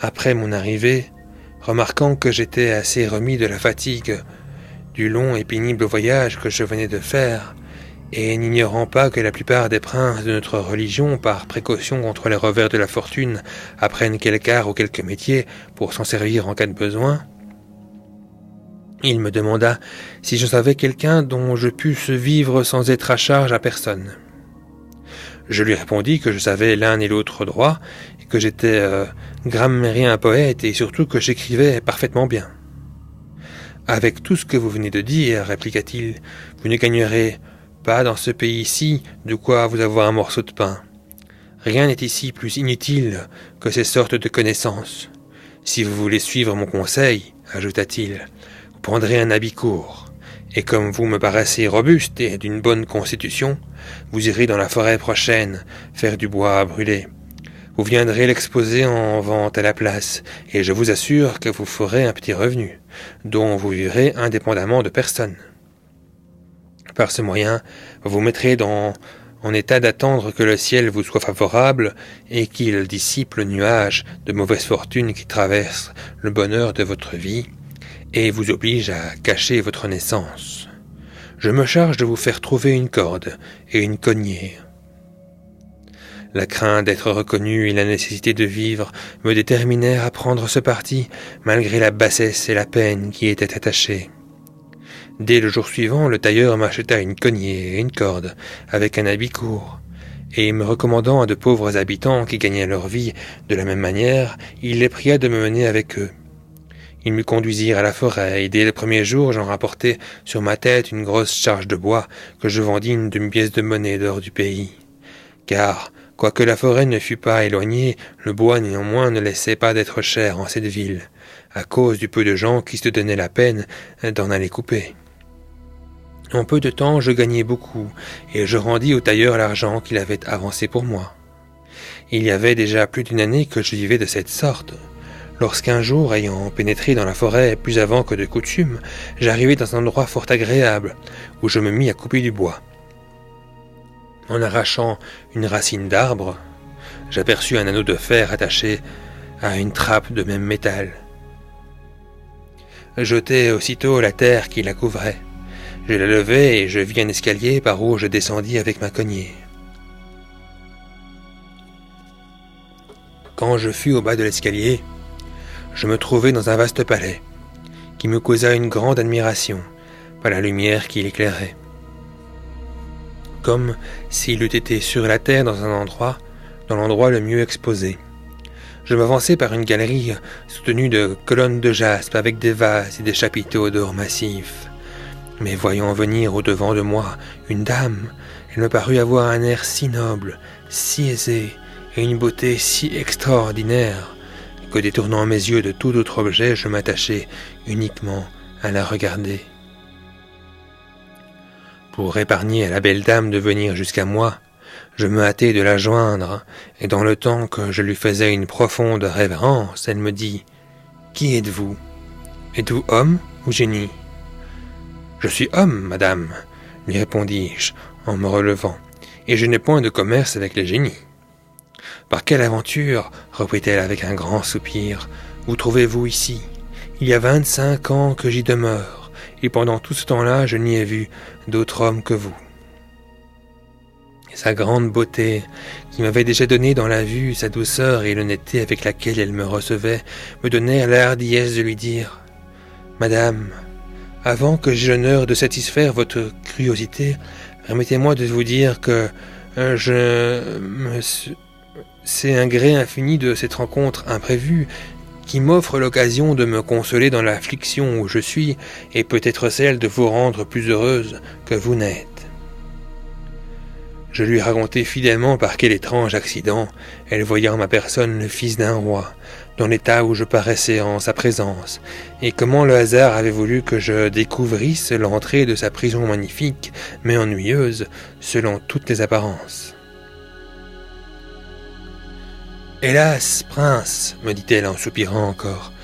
Speaker 1: après mon arrivée, remarquant que j'étais assez remis de la fatigue du long et pénible voyage que je venais de faire, et n'ignorant pas que la plupart des princes de notre religion, par précaution contre les revers de la fortune, apprennent quelque art ou quelque métier pour s'en servir en cas de besoin, il me demanda si je savais quelqu'un dont je pusse vivre sans être à charge à personne. Je lui répondis que je savais l'un et l'autre droit, et que j'étais grammairien poète, et surtout que j'écrivais parfaitement bien. « Avec tout ce que vous venez de dire, répliqua-t-il, vous ne gagnerez pas dans ce pays-ci de quoi vous avoir un morceau de pain. Rien n'est ici plus inutile que ces sortes de connaissances. Si vous voulez suivre mon conseil, ajouta-t-il, vous prendrez un habit court, et comme vous me paraissez robuste et d'une bonne constitution, vous irez dans la forêt prochaine faire du bois à brûler. Vous viendrez l'exposer en vente à la place, et je vous assure que vous ferez un petit revenu, dont vous vivrez indépendamment de personne. Par ce moyen, vous vous mettrez en état d'attendre que le ciel vous soit favorable et qu'il dissipe le nuage de mauvaise fortune qui traverse le bonheur de votre vie et vous oblige à cacher votre naissance. Je me charge de vous faire trouver une corde et une cognée. La crainte d'être reconnu et la nécessité de vivre me déterminèrent à prendre ce parti malgré la bassesse et la peine qui étaient attachées. Dès le jour suivant, le tailleur m'acheta une cognée et une corde, avec un habit court, et me recommandant à de pauvres habitants qui gagnaient leur vie de la même manière, il les pria de me mener avec eux. Ils me conduisirent à la forêt, et dès le premier jour, j'en rapportai sur ma tête une grosse charge de bois que je vendis une demi-pièce de monnaie d'or du pays. Car, quoique la forêt ne fût pas éloignée, le bois néanmoins ne laissait pas d'être cher en cette ville, à cause du peu de gens qui se donnaient la peine d'en aller couper. En peu de temps, je gagnai beaucoup, et je rendis au tailleur l'argent qu'il avait avancé pour moi. Il y avait déjà plus d'une année que je vivais de cette sorte, lorsqu'un jour, ayant pénétré dans la forêt plus avant que de coutume, j'arrivai dans un endroit fort agréable, où je me mis à couper du bois. En arrachant une racine d'arbre, j'aperçus un anneau de fer attaché à une trappe de même métal. Je jetai aussitôt la terre qui la couvrait. Je la levai et je vis un escalier par où je descendis avec ma cognée. Quand je fus au bas de l'escalier, je me trouvai dans un vaste palais, qui me causa une grande admiration par la lumière qui l'éclairait. Comme s'il eût été sur la terre dans l'endroit le mieux exposé. Je m'avançai par une galerie soutenue de colonnes de jaspe avec des vases et des chapiteaux d'or massif. Mais voyant venir au-devant de moi une dame, elle me parut avoir un air si noble, si aisé, et une beauté si extraordinaire, que détournant mes yeux de tout autre objet, je m'attachai uniquement à la regarder. Pour épargner à la belle dame de venir jusqu'à moi, je me hâtai de la joindre, et dans le temps que je lui faisais une profonde révérence, elle me dit « Qui êtes-vous? Êtes-vous homme ou génie ?»« Je suis homme, madame, » lui répondis-je en me relevant, « et je n'ai point de commerce avec les génies. »« Par quelle aventure, reprit-elle avec un grand soupir, vous trouvez-vous ici? Il y a 25 ans que j'y demeure, et pendant tout ce temps-là, je n'y ai vu d'autre homme que vous. » Sa grande beauté, qui m'avait déjà donné dans la vue sa douceur et l'honnêteté avec laquelle elle me recevait, me donnèrent la hardiesse de lui dire « Madame, avant que j'aie l'honneur de satisfaire votre curiosité, permettez-moi de vous dire que c'est un gré infini de cette rencontre imprévue qui m'offre l'occasion de me consoler dans l'affliction où je suis et peut-être celle de vous rendre plus heureuse que vous n'êtes. » Je lui racontai fidèlement par quel étrange accident elle voyait en ma personne le fils d'un roi, dans l'état où je paraissais en sa présence, et comment le hasard avait voulu que je découvrisse l'entrée de sa prison magnifique, mais ennuyeuse, selon toutes les apparences. « Hélas, prince, me dit-elle en soupirant encore,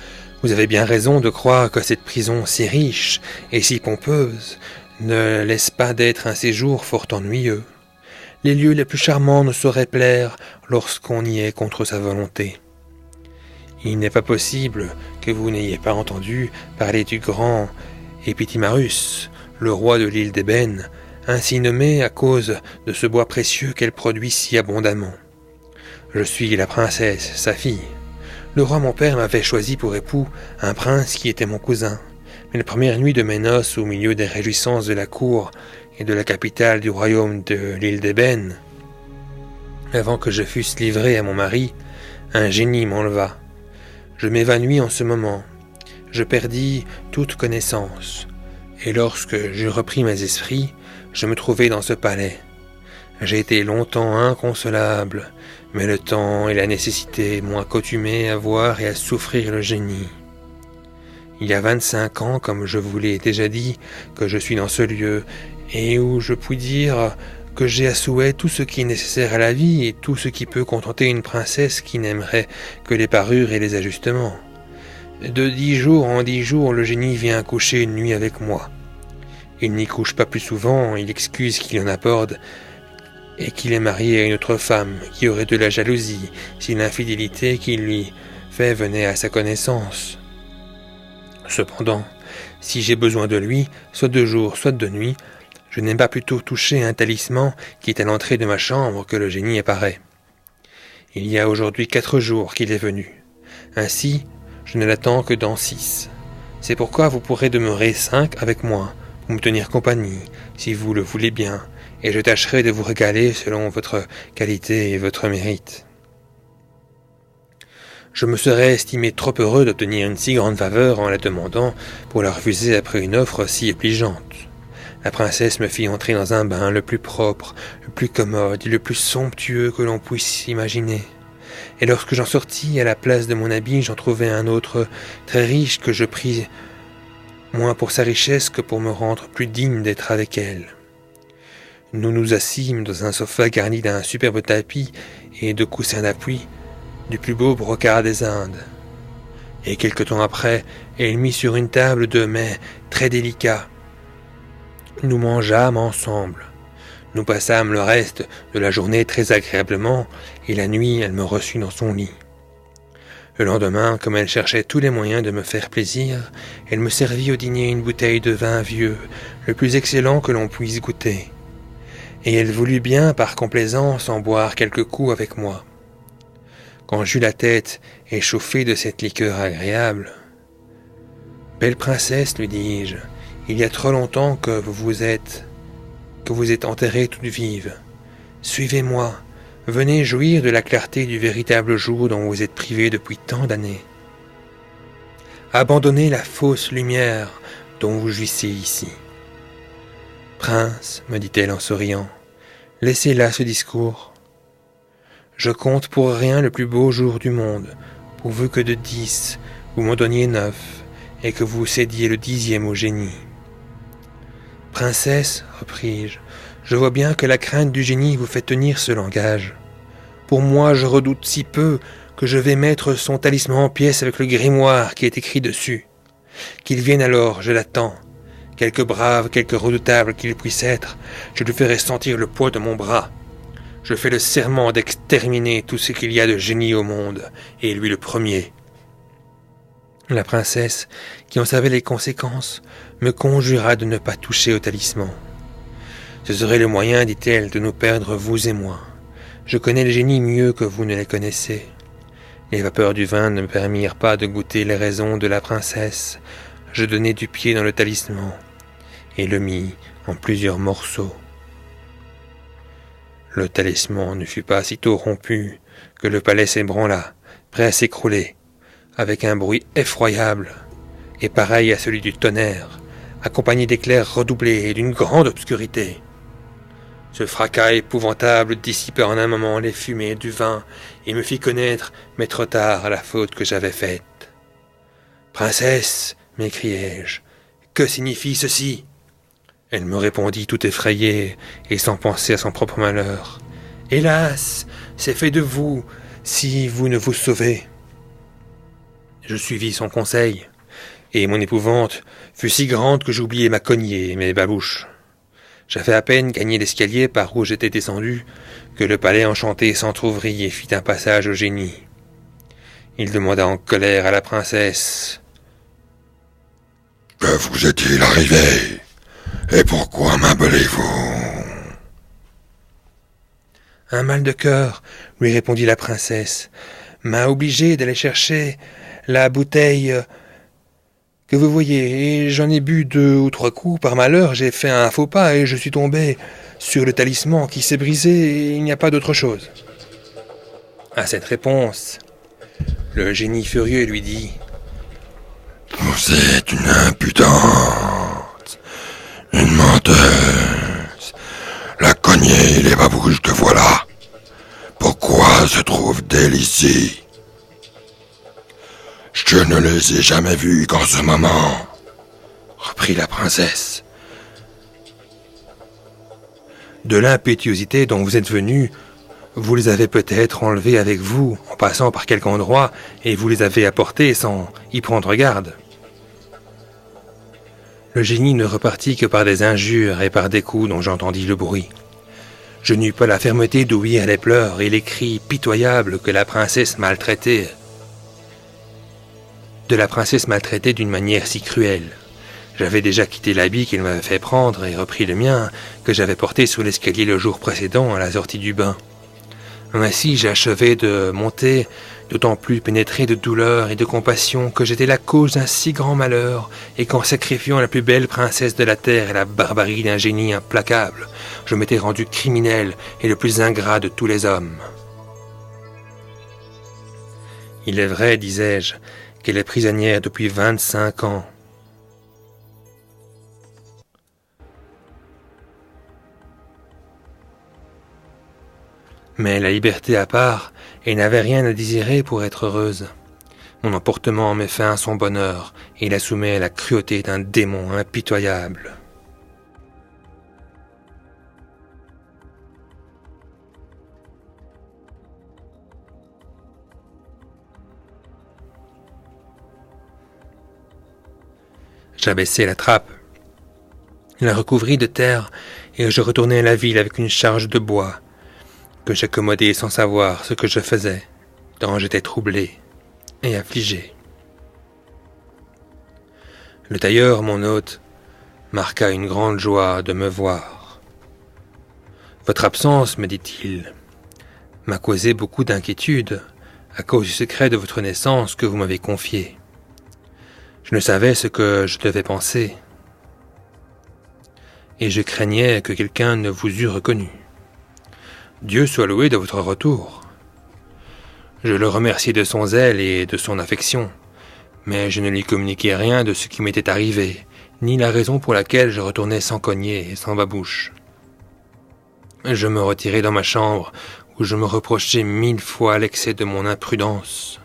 Speaker 1: vous avez bien raison de croire que cette prison si riche et si pompeuse ne laisse pas d'être un séjour fort ennuyeux. Les lieux les plus charmants ne sauraient plaire lorsqu'on y est contre sa volonté. Il n'est pas possible que vous n'ayez pas entendu parler du grand Épitimarus, le roi de l'île d'Ébène, ainsi nommé à cause de ce bois précieux qu'elle produit si abondamment. Je suis la princesse, sa fille. Le roi mon père m'avait choisi pour époux un prince qui était mon cousin, mais la première nuit de mes noces au milieu des réjouissances de la cour et de la capitale du royaume de l'île d'Ébène, avant que je fusse livré à mon mari, un génie m'enleva. Je m'évanouis en ce moment. Je perdis toute connaissance. Et lorsque je repris mes esprits, je me trouvai dans ce palais. J'ai été longtemps inconsolable, mais le temps et la nécessité m'ont accoutumé à voir et à souffrir le génie. Il y a 25 ans, comme je vous l'ai déjà dit, que je suis dans ce lieu, et où je puis dire que j'ai à souhait tout ce qui est nécessaire à la vie et tout ce qui peut contenter une princesse qui n'aimerait que les parures et les ajustements. De 10 jours en 10 jours, le génie vient coucher une nuit avec moi. Il n'y couche pas plus souvent, il excuse qu'il en aborde, et qu'il est marié à une autre femme, qui aurait de la jalousie si l'infidélité qu'il lui fait venait à sa connaissance. Cependant, si j'ai besoin de lui, soit de jour, soit de nuit, je n'aime pas plutôt toucher un talisman qui est à l'entrée de ma chambre que le génie apparaît. Il y a aujourd'hui 4 jours qu'il est venu. Ainsi, je ne l'attends que dans 6. C'est pourquoi vous pourrez demeurer 5 avec moi, pour me tenir compagnie, si vous le voulez bien, et je tâcherai de vous régaler selon votre qualité et votre mérite. Je me serais estimé trop heureux d'obtenir une si grande faveur en la demandant pour la refuser après une offre si obligeante. La princesse me fit entrer dans un bain le plus propre, le plus commode et le plus somptueux que l'on puisse imaginer. Et lorsque j'en sortis, à la place de mon habit, j'en trouvai un autre très riche que je pris moins pour sa richesse que pour me rendre plus digne d'être avec elle. Nous nous assîmes dans un sofa garni d'un superbe tapis et de coussins d'appui, du plus beau brocart des Indes. Et quelque temps après, elle mit sur une table de mets très délicats. Nous mangeâmes ensemble. Nous passâmes le reste de la journée très agréablement, et la nuit, elle me reçut dans son lit. Le lendemain, comme elle cherchait tous les moyens de me faire plaisir, elle me servit au dîner une bouteille de vin vieux, le plus excellent que l'on puisse goûter. Et elle voulut bien, par complaisance, en boire quelques coups avec moi. Quand j'eus la tête échauffée de cette liqueur agréable, « Belle princesse, lui dis-je, il y a trop longtemps que vous êtes enterrée toute vive. Suivez-moi, venez jouir de la clarté du véritable jour dont vous êtes privée depuis tant d'années. Abandonnez la fausse lumière dont vous jouissez ici. Prince, me dit-elle en souriant, laissez là ce discours. Je compte pour rien le plus beau jour du monde, pourvu que de 10, vous m'en donniez 9, et que vous cédiez le 10e au génie. Princesse, repris-je, je vois bien que la crainte du génie vous fait tenir ce langage. Pour moi, je redoute si peu que je vais mettre son talisman en pièces avec le grimoire qui est écrit dessus. Qu'il vienne alors, je l'attends. Quelque brave, quelque redoutable qu'il puisse être, je lui ferai sentir le poids de mon bras. Je fais le serment d'exterminer tout ce qu'il y a de génie au monde, et lui le premier. La princesse, qui en savait les conséquences, me conjura de ne pas toucher au talisman. Ce serait le moyen, dit-elle, de nous perdre, vous et moi. Je connais les génies mieux que vous ne les connaissez. Les vapeurs du vin ne me permirent pas de goûter les raisons de la princesse. Je donnai du pied dans le talisman, et le mis en plusieurs morceaux. Le talisman ne fut pas sitôt rompu que le palais s'ébranla, prêt à s'écrouler, avec un bruit effroyable, et pareil à celui du tonnerre, accompagné d'éclairs redoublés et d'une grande obscurité. Ce fracas épouvantable dissipa en un moment les fumées du vin et me fit connaître, mais trop tard, la faute que j'avais faite. « Princesse, m'écriai-je, que signifie ceci ?» Elle me répondit tout effrayée et sans penser à son propre malheur. « Hélas, c'est fait de vous, si vous ne vous sauvez. » Je suivis son conseil, et mon épouvante fut si grande que j'oubliai ma cognée et mes babouches. J'avais à peine gagné l'escalier par où j'étais descendu, que le palais enchanté s'entr'ouvrit et fit un passage au génie. Il demanda en colère à la princesse. «
Speaker 2: Que vous est-il arrivé? Et pourquoi m'appelez-vous » ?
Speaker 1: « Un mal de cœur, lui répondit la princesse, m'a obligé d'aller chercher la bouteille que vous voyez, et j'en ai bu 2 ou 3 coups. Par malheur, j'ai fait un faux pas et je suis tombé sur le talisman qui s'est brisé et il n'y a pas d'autre chose. » À cette réponse, le génie furieux lui dit
Speaker 2: « Vous êtes une impudente, une menteuse. La cognée et les babouches que voilà. Pourquoi se trouvent-elles ici ? Je ne les ai jamais vues qu'en ce moment, » reprit la princesse.
Speaker 1: « De l'impétuosité dont vous êtes venu, vous les avez peut-être enlevées avec vous en passant par quelque endroit et vous les avez apportées sans y prendre garde. » Le génie ne repartit que par des injures et par des coups dont j'entendis le bruit. Je n'eus pas la fermeté d'ouïr les pleurs et les cris pitoyables que la princesse maltraitait. De la princesse maltraitée d'une manière si cruelle. J'avais déjà quitté l'habit qu'elle m'avait fait prendre et repris le mien, que j'avais porté sur l'escalier le jour précédent à la sortie du bain. Ainsi j'achevais de monter, d'autant plus pénétré de douleur et de compassion que j'étais la cause d'un si grand malheur, et qu'en sacrifiant la plus belle princesse de la terre à la barbarie d'un génie implacable, je m'étais rendu criminel et le plus ingrat de tous les hommes. Il est vrai, disais-je, qu'elle est prisonnière depuis 25 ans. Mais la liberté à part, elle n'avait rien à désirer pour être heureuse. Mon emportement met fin à son bonheur et la soumet à la cruauté d'un démon impitoyable. J'abaissai la trappe, la recouvris de terre et je retournai à la ville avec une charge de bois que j'accommodai sans savoir ce que je faisais, tant j'étais troublé et affligé. Le tailleur, mon hôte, marqua une grande joie de me voir. « Votre absence, me dit-il, m'a causé beaucoup d'inquiétude à cause du secret de votre naissance que vous m'avez confié. Je ne savais ce que je devais penser, et je craignais que quelqu'un ne vous eût reconnu. Dieu soit loué de votre retour. Je le remerciai de son zèle et de son affection, mais je ne lui communiquai rien de ce qui m'était arrivé, ni la raison pour laquelle je retournais sans cognée et sans babouche. Je me retirai dans ma chambre, où je me reprochai 1000 fois l'excès de mon imprudence.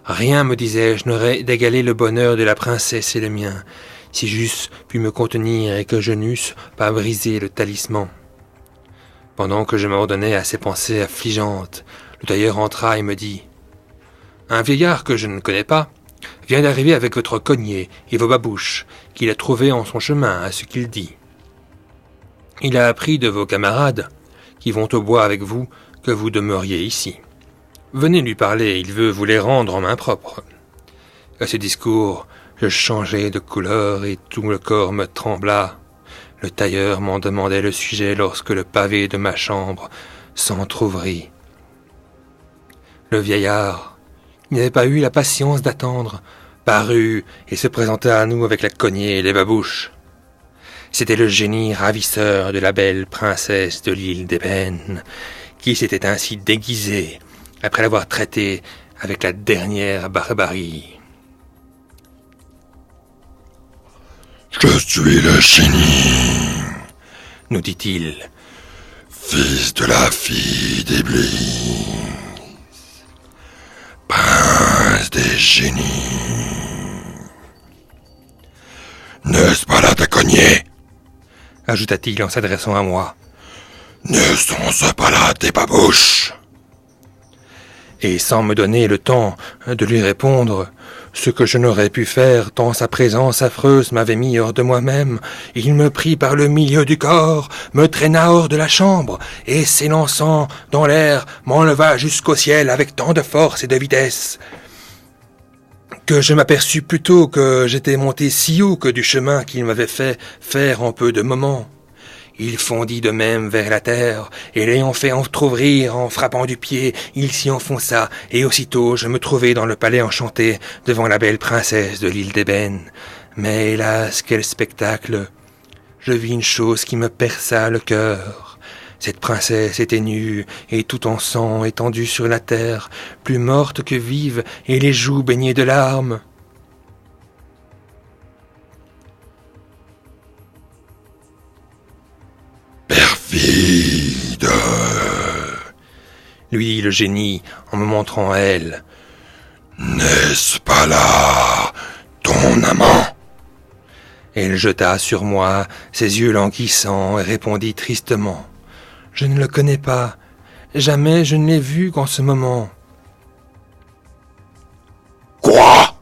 Speaker 1: Rien, me disais-je, n'aurait d'égaler le bonheur de la princesse et le mien, si j'eusse pu me contenir et que je n'eusse pas brisé le talisman. Pendant que je m'ordonnais à ces pensées affligeantes, le tailleur entra et me dit « Un vieillard que je ne connais pas vient d'arriver avec votre cognée et vos babouches, qu'il a trouvées en son chemin, à ce qu'il dit. Il a appris de vos camarades, qui vont au bois avec vous, que vous demeuriez ici. Venez lui parler, il veut vous les rendre en main propre. » À ce discours, je changeai de couleur et tout le corps me trembla. Le tailleur m'en demandait le sujet lorsque le pavé de ma chambre s'entr'ouvrit. Le vieillard, qui n'avait pas eu la patience d'attendre, parut et se présenta à nous avec la cognée et les babouches. C'était le génie ravisseur de la belle princesse de l'île d'Ébène, qui s'était ainsi déguisé après l'avoir traité avec la dernière barbarie.
Speaker 2: « Je suis le génie,
Speaker 1: nous dit-il,
Speaker 2: fils de la fille d'Éblis, prince des génies. N'est-ce pas là ta cognée ?»
Speaker 1: ajouta-t-il en s'adressant à moi.
Speaker 2: « Ne sont-ce pas là tes babouches ?»
Speaker 1: Et sans me donner le temps de lui répondre, ce que je n'aurais pu faire tant sa présence affreuse m'avait mis hors de moi-même, il me prit par le milieu du corps, me traîna hors de la chambre, et s'élançant dans l'air, m'enleva jusqu'au ciel avec tant de force et de vitesse, que je m'aperçus plutôt que j'étais monté si haut que du chemin qu'il m'avait fait faire en peu de moments. Il fondit de même vers la terre, et l'ayant fait entr'ouvrir en frappant du pied, il s'y enfonça, et aussitôt je me trouvai dans le palais enchanté, devant la belle princesse de l'île d'Ébène. Mais hélas, quel spectacle! Je vis une chose qui me perça le cœur. Cette princesse était nue, et tout en sang, étendue sur la terre, plus morte que vive, et les joues baignées de larmes.
Speaker 2: Perfide,
Speaker 1: lui dit le génie en me montrant elle.
Speaker 2: N'est-ce pas là ton amant?
Speaker 1: Elle jeta sur moi ses yeux languissants et répondit tristement. Je ne le connais pas. Jamais je ne l'ai vu qu'en ce moment.
Speaker 2: Quoi?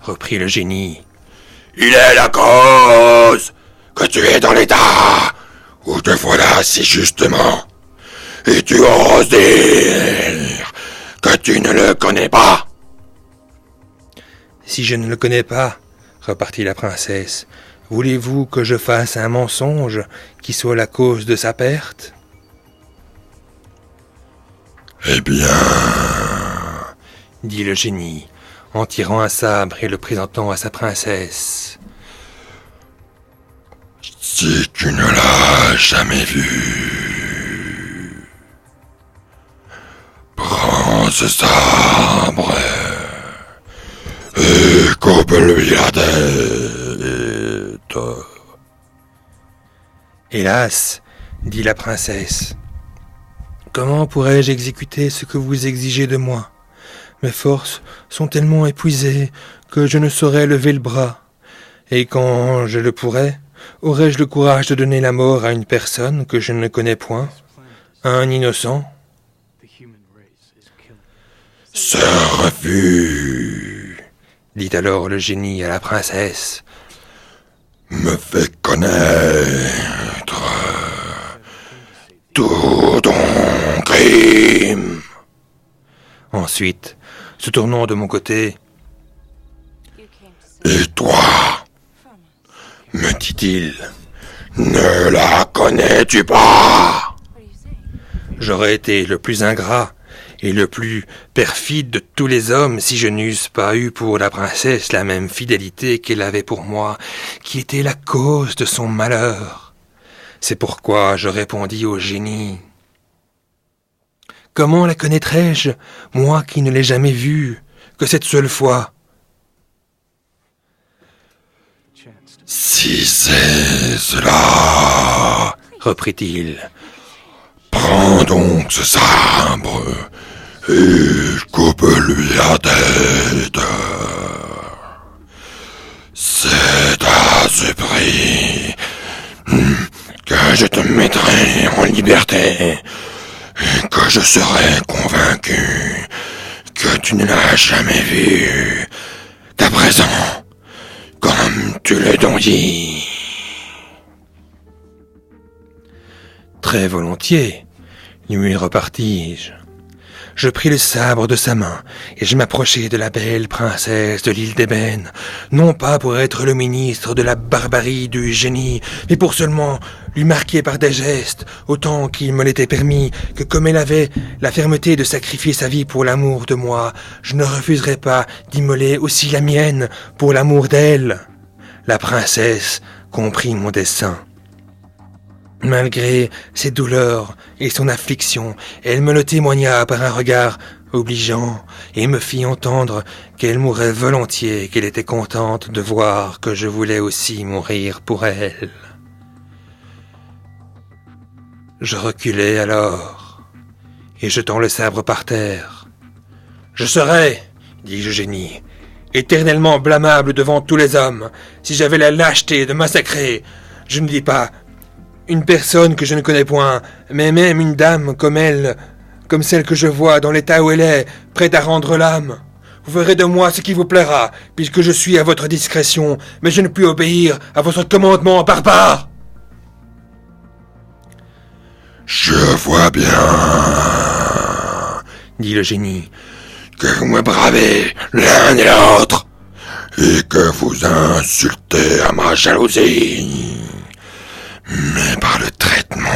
Speaker 1: Reprit le génie.
Speaker 2: Il est la cause que tu es dans l'état où te voilà si justement, et tu oses dire que tu ne le connais pas.
Speaker 1: Si je ne le connais pas, repartit la princesse, voulez-vous que je fasse un mensonge qui soit la cause de sa perte?
Speaker 2: Eh bien,
Speaker 1: dit le génie, en tirant un sabre et le présentant à sa princesse.
Speaker 2: Si tu ne l'as jamais vu, prends ce sabre et coupe-lui la tête.
Speaker 1: Hélas, dit la princesse, comment pourrais-je exécuter ce que vous exigez de moi? Mes forces sont tellement épuisées que je ne saurais lever le bras, et quand je le pourrais, aurais-je le courage de donner la mort à une personne que je ne connais point, à un innocent?
Speaker 2: Ce refus,
Speaker 1: dit alors le génie à la princesse,
Speaker 2: me fait connaître tout ton crime.
Speaker 1: Ensuite, se tournant de mon côté,
Speaker 2: Et toi, me dit-il, ne la connais-tu pas?
Speaker 1: j'aurais été le plus ingrat et le plus perfide de tous les hommes si je n'eusse pas eu pour la princesse la même fidélité qu'elle avait pour moi, qui était la cause de son malheur. C'est pourquoi je répondis au génie. Comment la connaîtrais-je, moi qui ne l'ai jamais vue, que cette seule fois?
Speaker 2: Si c'est cela,
Speaker 1: reprit-il,
Speaker 2: prends donc ce sabre et coupe-lui la tête. C'est à ce prix que je te mettrai en liberté et que je serai convaincu que tu ne l'as jamais vu qu'à présent, comme tu le donc dit.
Speaker 1: Très volontiers, lui repartis-je. Je pris le sabre de sa main, et je m'approchai de la belle princesse de l'île d'Ébène, non pas pour être le ministre de la barbarie du génie, mais pour seulement lui marquer par des gestes, autant qu'il me l'était permis, que comme elle avait la fermeté de sacrifier sa vie pour l'amour de moi, je ne refuserais pas d'immoler aussi la mienne pour l'amour d'elle. La princesse comprit mon dessein. Malgré ses douleurs et son affliction, elle me le témoigna par un regard obligeant et me fit entendre qu'elle mourrait volontiers, qu'elle était contente de voir que je voulais aussi mourir pour elle. Je reculai alors, et jetant le sabre par terre. « Je serais, dis-je au génie, éternellement blâmable devant tous les hommes si j'avais la lâcheté de massacrer, je ne dis pas une personne que je ne connais point, mais même une dame comme elle, comme celle que je vois dans l'état où elle est, prête à rendre l'âme. Vous ferez de moi ce qui vous plaira, puisque je suis à votre discrétion, mais je ne puis obéir à votre commandement barbare. »
Speaker 2: Je vois bien,
Speaker 1: dit le génie,
Speaker 2: que vous me bravez l'un et l'autre, et que vous insultez à ma jalousie. Mais par le traitement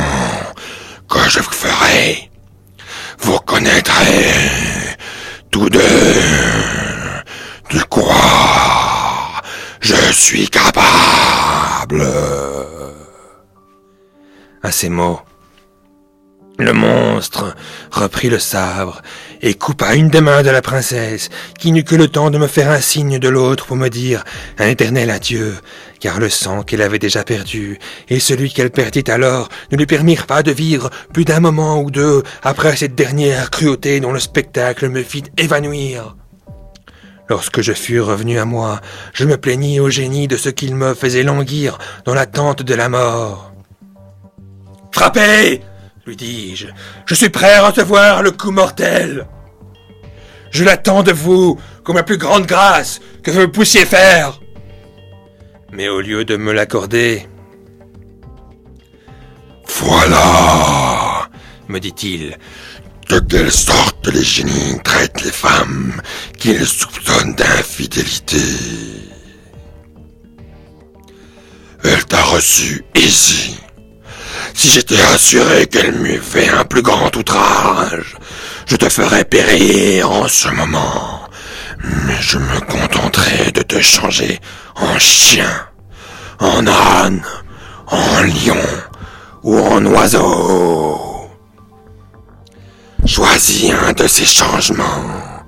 Speaker 2: que je vous ferai, vous connaîtrez tous deux de quoi je suis capable.
Speaker 1: À ces mots, le monstre reprit le sabre et coupa une des mains de la princesse, qui n'eut que le temps de me faire un signe de l'autre pour me dire un éternel adieu, car le sang qu'elle avait déjà perdu et celui qu'elle perdit alors ne lui permirent pas de vivre plus d'un moment ou deux après cette dernière cruauté dont le spectacle me fit évanouir. Lorsque je fus revenu à moi, je me plaignis au génie de ce qu'il me faisait languir dans l'attente de la mort. « Frappez !» lui dis-je, « je suis prêt à recevoir le coup mortel. Je l'attends de vous comme la plus grande grâce que vous puissiez faire. » Mais au lieu de me l'accorder,
Speaker 2: « Voilà,
Speaker 1: me dit-il,
Speaker 2: de quelle sorte les génies traitent les femmes qu'ils soupçonnent d'infidélité. Elle t'a reçu ici. Si j'étais assuré qu'elle m'eût fait un plus grand outrage, je te ferais périr en ce moment. Mais je me contenterai de te changer en chien, en âne, en lion ou en oiseau. Choisis un de ces changements.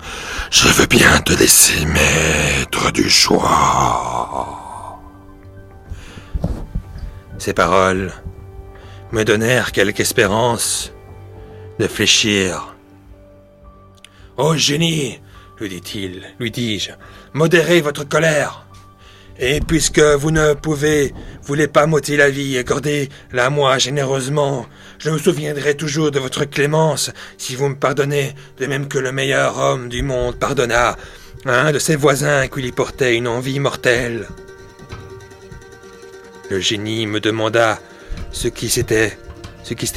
Speaker 2: Je veux bien te laisser maître du choix. »
Speaker 1: Ces paroles me donnèrent quelque espérance de fléchir. « Ô génie, lui dis-je, modérez votre colère. Et puisque vous ne voulez pas m'ôter la vie, accordez-la moi généreusement. Je me souviendrai toujours de votre clémence, si vous me pardonnez, de même que le meilleur homme du monde pardonna à un de ses voisins qui lui portait une envie mortelle. » Le génie me demanda ce qui s'était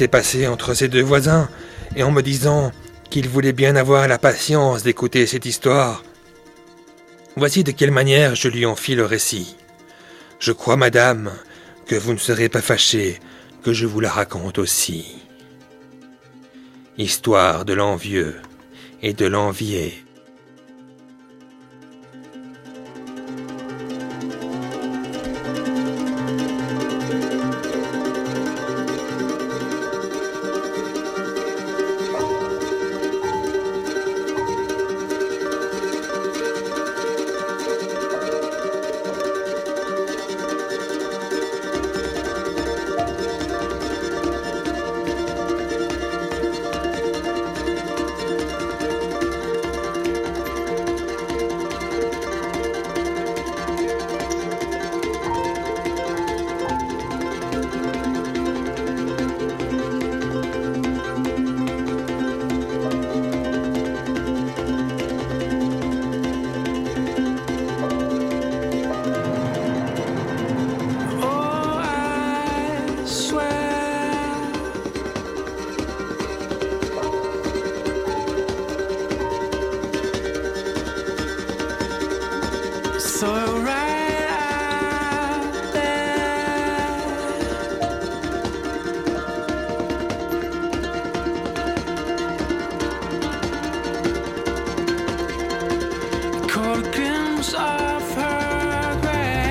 Speaker 1: passé entre ces deux voisins, et en me disant qu'il voulait bien avoir la patience d'écouter cette histoire, voici de quelle manière je lui en fis le récit. Je crois, madame, que vous ne serez pas fâchée que je vous la raconte aussi. Histoire de l'envieux et de l'envié.
Speaker 3: So right out there, caught a glimpse of her grace.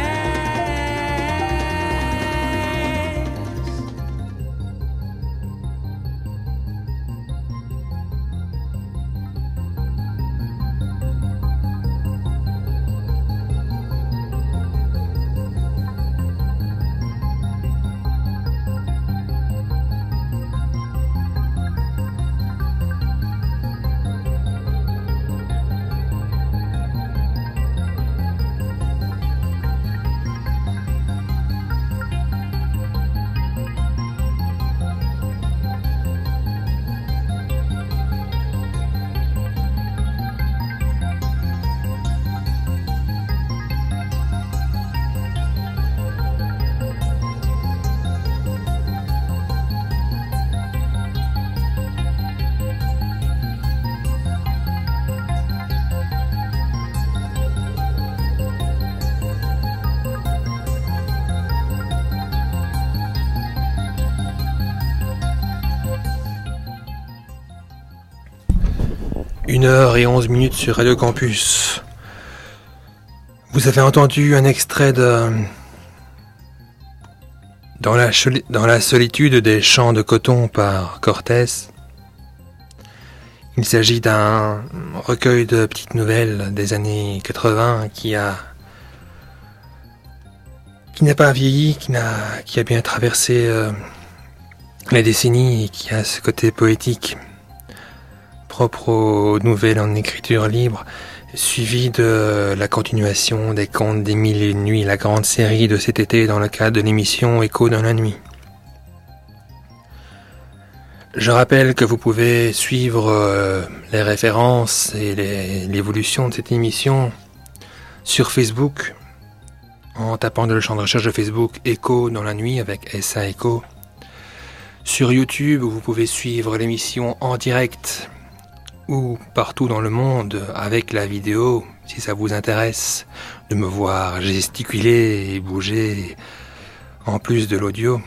Speaker 1: 1h11 sur Radio Campus. Vous avez entendu un extrait de Dans la solitude des champs de coton par Cortés. Il s'agit d'un recueil de petites nouvelles des années 80 qui n'a pas vieilli, qui a bien traversé les décennies et qui a ce côté poétique propre aux nouvelles en écriture libre, suivi de la continuation des Contes des Mille et Une Nuits, la grande série de cet été dans le cadre de l'émission Écho dans la nuit. Je rappelle que vous pouvez suivre les références et l'évolution de cette émission sur Facebook, en tapant dans le champ de recherche de Facebook Écho dans la nuit avec SA Écho. Sur YouTube, vous pouvez suivre l'émission en direct ou partout dans le monde avec la vidéo, si ça vous intéresse, de me voir gesticuler et bouger en plus de l'audio.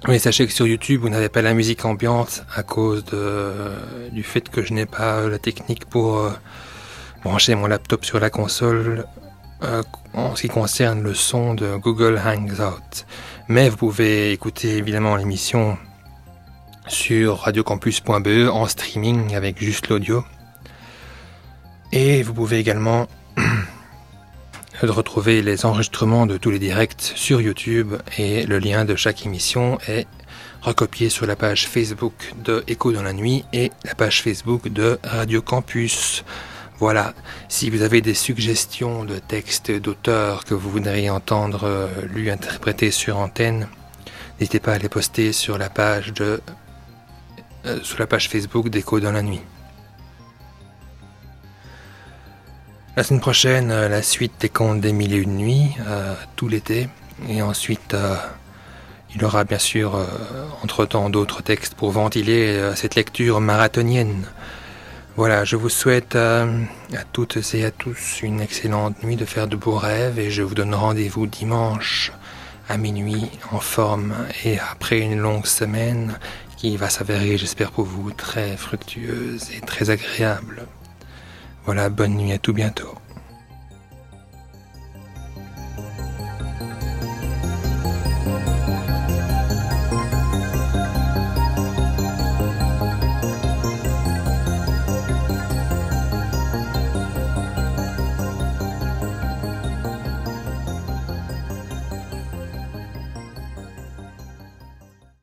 Speaker 1: Mais sachez que sur YouTube, vous n'avez pas la musique ambiante à cause du fait que je n'ai pas la technique pour brancher mon laptop sur la console en ce qui concerne le son de Google Hangout. Mais vous pouvez écouter évidemment l'émission sur radiocampus.be en streaming avec juste l'audio. Et vous pouvez également retrouver les enregistrements de tous les directs sur YouTube et le lien de chaque émission est recopié sur la page Facebook de Écho dans la nuit et la page Facebook de Radio Campus. Voilà, si vous avez des suggestions de textes d'auteurs que vous voudriez entendre lus, interprétés sur antenne, n'hésitez pas à les poster sur la page Facebook d'Écho dans la nuit. La semaine prochaine, la suite des Contes des Mille et Une Nuits, tout l'été. Et ensuite, il y aura bien sûr, entre-temps, d'autres textes pour ventiler cette lecture marathonienne. Voilà, je vous souhaite à toutes et à tous une excellente nuit, de faire de beaux rêves. Et je vous donne rendez-vous dimanche à minuit, en forme. Et après une longue semaine qui va s'avérer, j'espère pour vous, très fructueuse et très agréable. Voilà, bonne nuit, à tout bientôt.